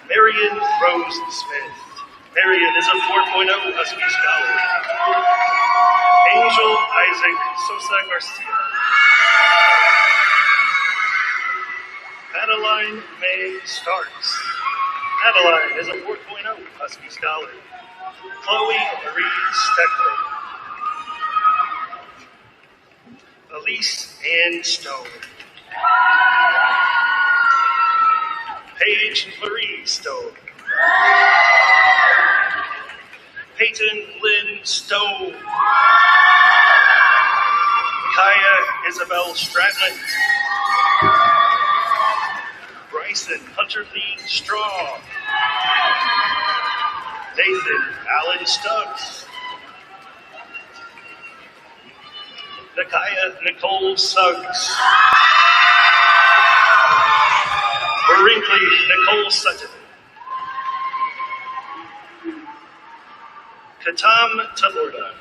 Marion Rose Smith. Marion is a 4.0 Husky Scholar. Angel Isaac Sosa Garcia. Adeline May Starks. Adeline is a 4.0 Husky Scholar. Chloe Marie Steckler. Elise Ann Stone. Paige Marie Stone. Peyton Lynn Stone. Kaya Isabel Stratton. Bryson Hunter Lee Straw. Nathan Allen Stubbs. Nakaya Nicole Suggs. Brinkley Nicole Sutton. Katam Taborda.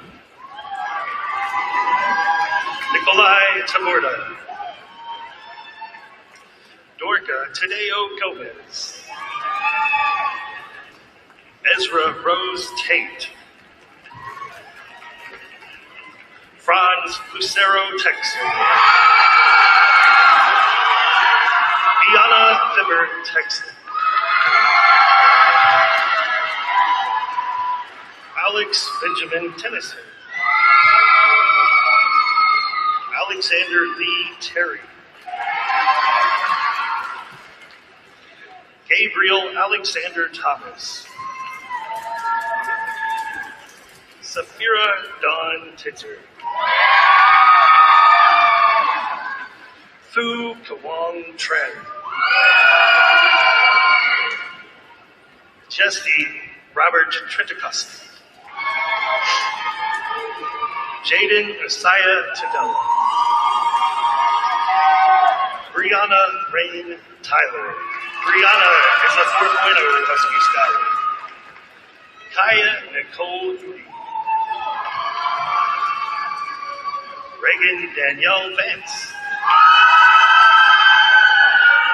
Nikolai Taborda. Dorca Tadeo Gomez. Ezra Rose Tate. Franz Lucero Texan. Iana Fibber Texan. Alex Benjamin Tennyson. Alexander Lee Terry. Gabriel Alexander Thomas. Safira Dawn Titzer. Fu Kawang Tren. Jesse Robert Trentacosta. Jaden Isaiah Tadella. Brianna Rain Tyler. Brianna is a 4.0 Husky Scholar. Kaya Nicole Lee. Reagan Danielle Vance.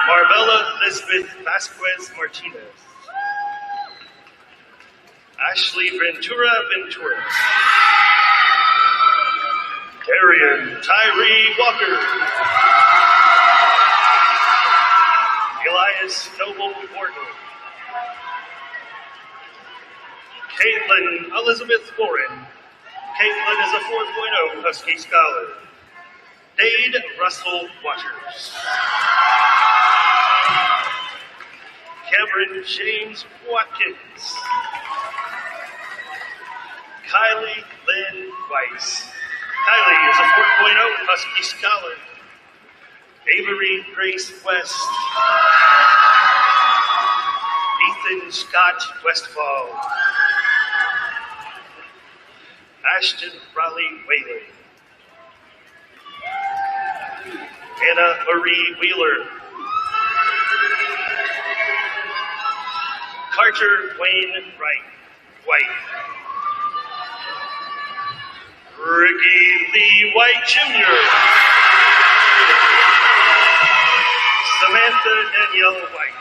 Marvella Lisbeth Vasquez Martinez. Ashley Ventura Ventura. Darian Tyree Walker. Elias Noble Morgan. Caitlin Elizabeth Warren. Caitlin is a 4.0 Husky Scholar. Dade Russell Waters. Cameron James Watkins. Kylie Lynn Weiss. Kylie is a 4.0 Husky Scholar. Avery Grace West. Ethan Scott Westfall. Ashton Raleigh Whaley. Anna Marie Wheeler. Carter Wayne White. Ricky Lee White Jr. Samantha Danielle White.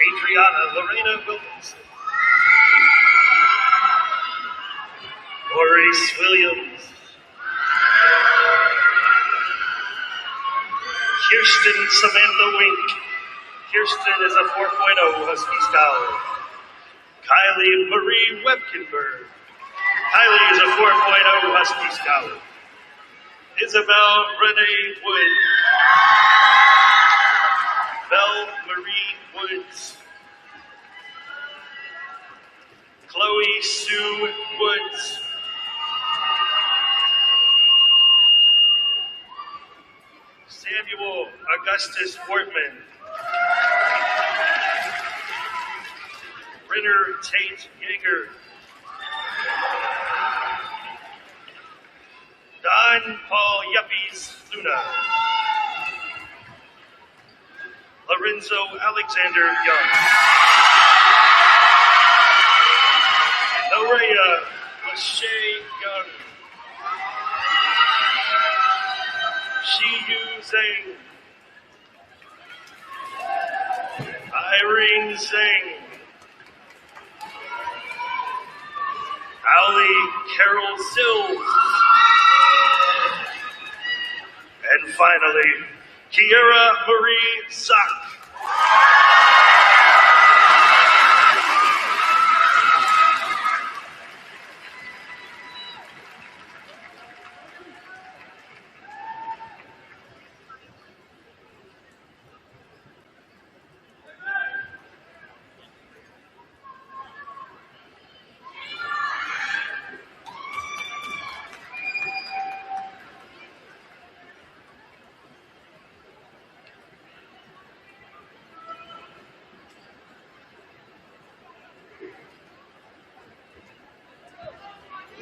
Adriana Lorena Wilkinson. Maurice Williams. Kirsten Samantha Wink. Kirsten is a 4.0 Husky Scholar. Kylie Marie Webkenberg. Kylie is a 4.0 Husky Scholar. Isabel Renee Wood. Belle Marie Woods. Chloe Sue Woods. Samuel Augustus Wortman. Brenner Tate Yeager. Don Paul Yuppies Luna. Lorenzo Alexander Young. Norea Lachey Young. Shiyu Zhang. Irene Zhang. Ali Carol Sills. And finally, Kiera Marie Sock.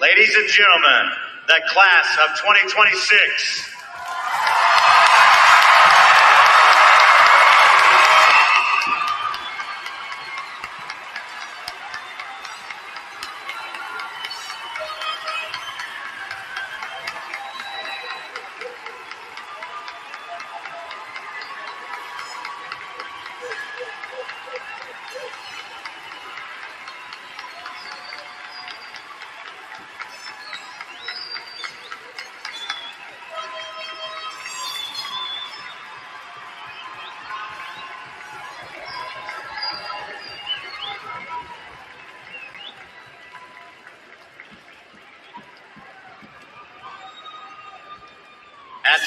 Ladies and gentlemen, the class of 2026. At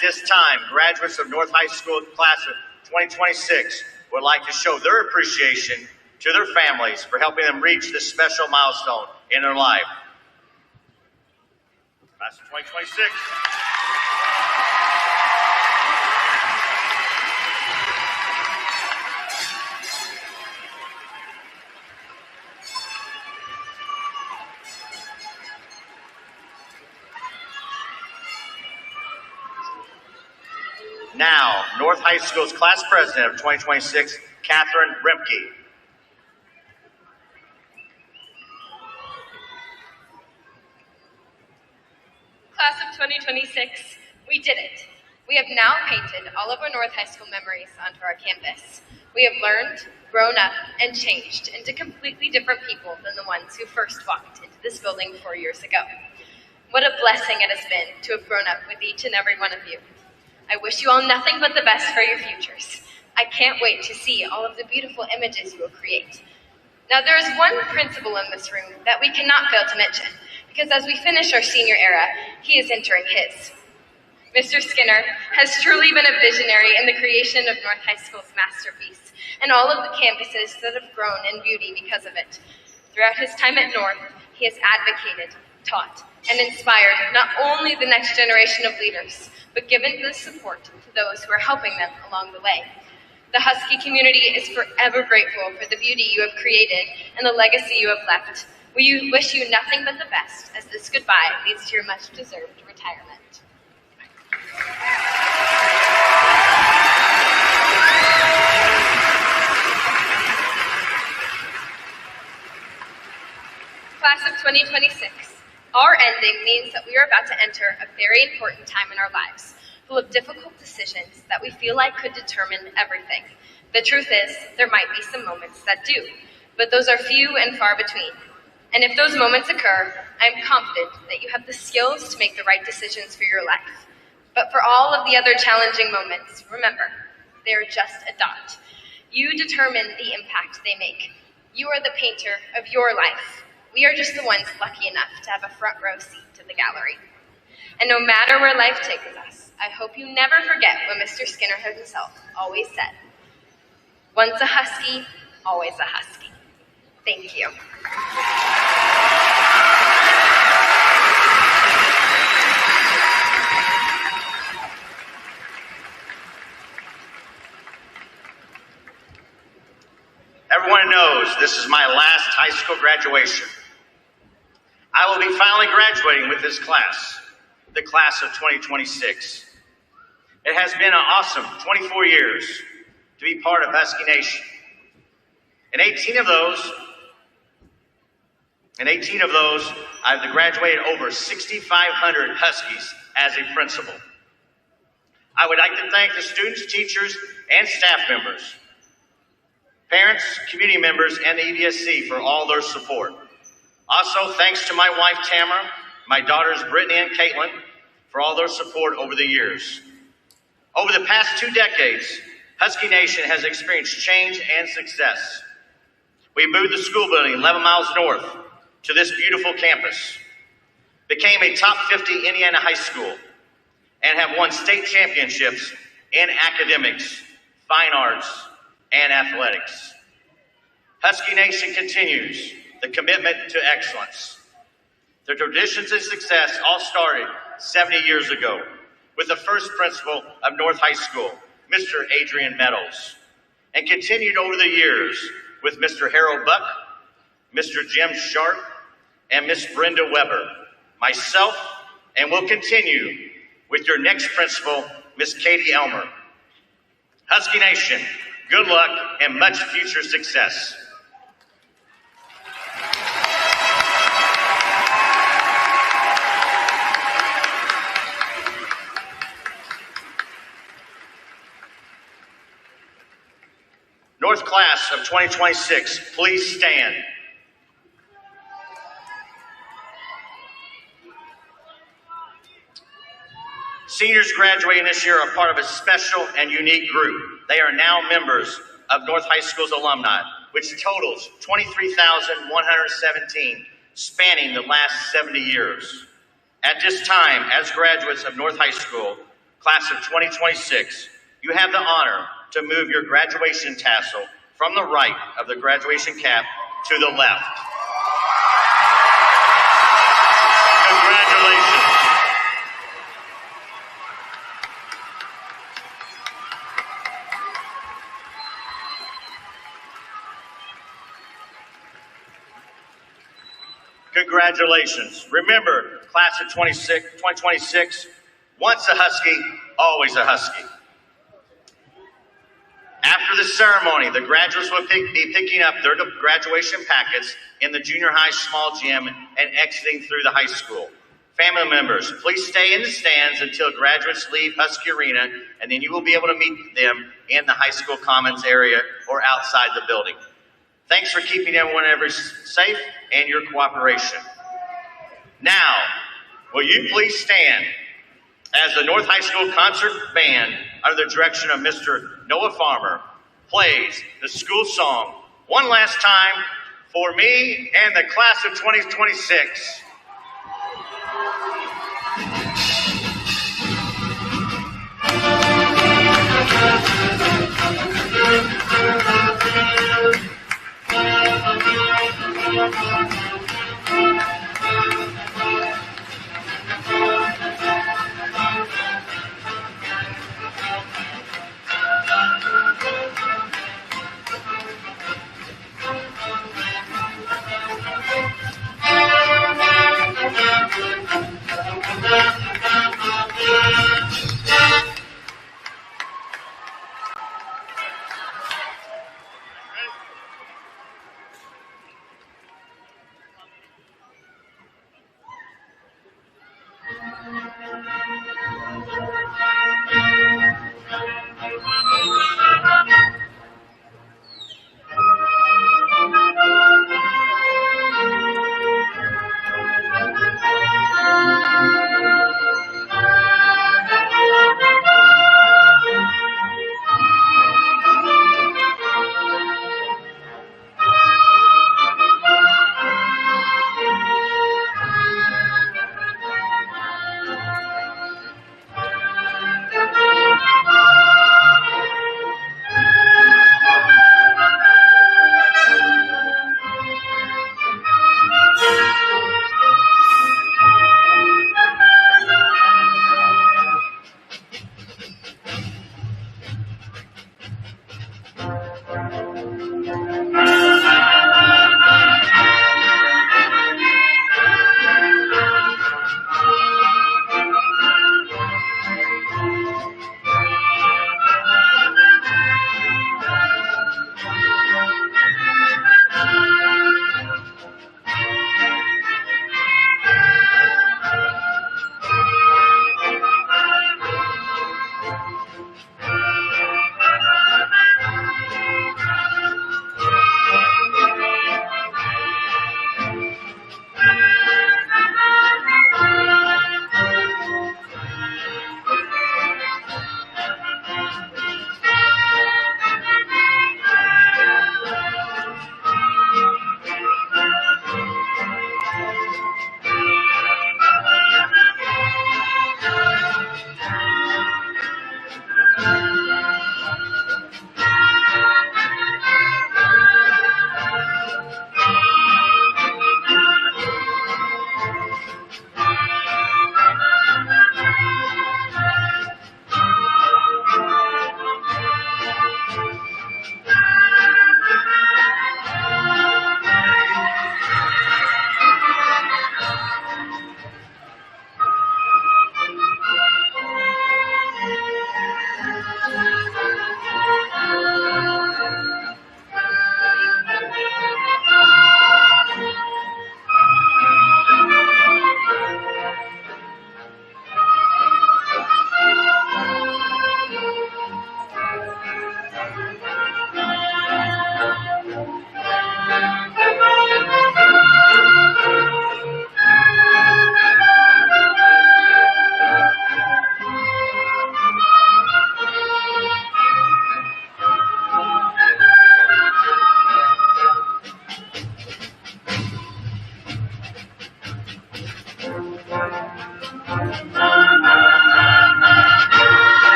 this time, graduates of North High School class of 2026 would like to show their appreciation to their families for helping them reach this special milestone in their life. Class of 2026. Now, North High School's class president of 2026, Catherine Remke. Class of 2026, we did it. We have now painted all of our North High School memories onto our canvas. We have learned, grown up, and changed into completely different people than the ones who first walked into this building 4 years ago. What a blessing it has been to have grown up with each and every one of you. I wish you all nothing but the best for your futures. I can't wait to see all of the beautiful images you will create. Now, there is one principal in this room that we cannot fail to mention, because as we finish our senior era, he is entering his. Mr. Skinner has truly been a visionary in the creation of North High School's masterpiece, and all of the campuses that have grown in beauty because of it. Throughout his time at North, he has advocated, taught, and inspired not only the next generation of leaders, but given the support to those who are helping them along the way. The Husky community is forever grateful for the beauty you have created and the legacy you have left. We wish you nothing but the best as this goodbye leads to your much-deserved retirement. Class of 2026. Our ending means that we are about to enter a very important time in our lives, full of difficult decisions that we feel like could determine everything. The truth is, there might be some moments that do, but those are few and far between. And if those moments occur, I am confident that you have the skills to make the right decisions for your life. But for all of the other challenging moments, remember, they are just a dot. You determine the impact they make. You are the painter of your life. We are just the ones lucky enough to have a front row seat to the gallery. And no matter where life takes us, I hope you never forget what Mr. Skinner himself always said. Once a Husky, always a Husky. Thank you. Everyone knows this is my last high school graduation. I will be finally graduating with this class, the class of 2026. It has been an awesome 24 years to be part of Husky Nation. In 18 of those, I've graduated over 6,500 Huskies as a principal. I would like to thank the students, teachers, and staff members, parents, community members, and the EDSC for all their support. Also, thanks to my wife, Tamara, my daughters, Brittany and Caitlin, for all their support over the years. Over the past 2 decades, Husky Nation has experienced change and success. We moved the school building 11 miles north to this beautiful campus, became a top 50 Indiana high school, and have won state championships in academics, fine arts, and athletics. Husky Nation continues the commitment to excellence. The traditions of success all started 70 years ago with the first principal of North High School, Mr. Adrian Meadows, and continued over the years with Mr. Harold Buck, Mr. Jim Sharp, and Miss Brenda Weber, myself, and will continue with your next principal, Miss Katie Elmer. Husky Nation, good luck and much future success. North class of 2026, please stand. Seniors graduating this year are part of a special and unique group. They are now members of North High School's alumni, which totals 23,117, spanning the last 70 years. At this time, as graduates of North High School, class of 2026, you have the honor to move your graduation tassel from the right of the graduation cap to the left. Congratulations. Congratulations. Remember, class of 2026, once a Husky, always a Husky. After the ceremony, the graduates will be picking up their graduation packets in the junior high small gym and exiting through the high school. Family members, please stay in the stands until graduates leave Husky Arena, and then you will be able to meet them in the high school commons area or outside the building. Thanks for keeping everyone ever safe and your cooperation. Now, will you please stand as the North High School Concert Band, under the direction of Mr. Noah Farmer, plays the school song one last time for me and the class of 2026.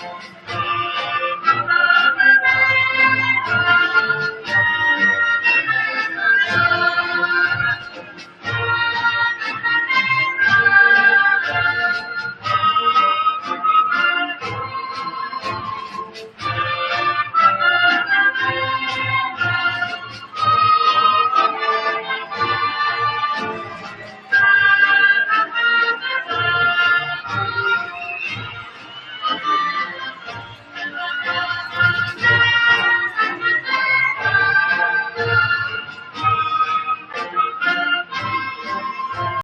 Thank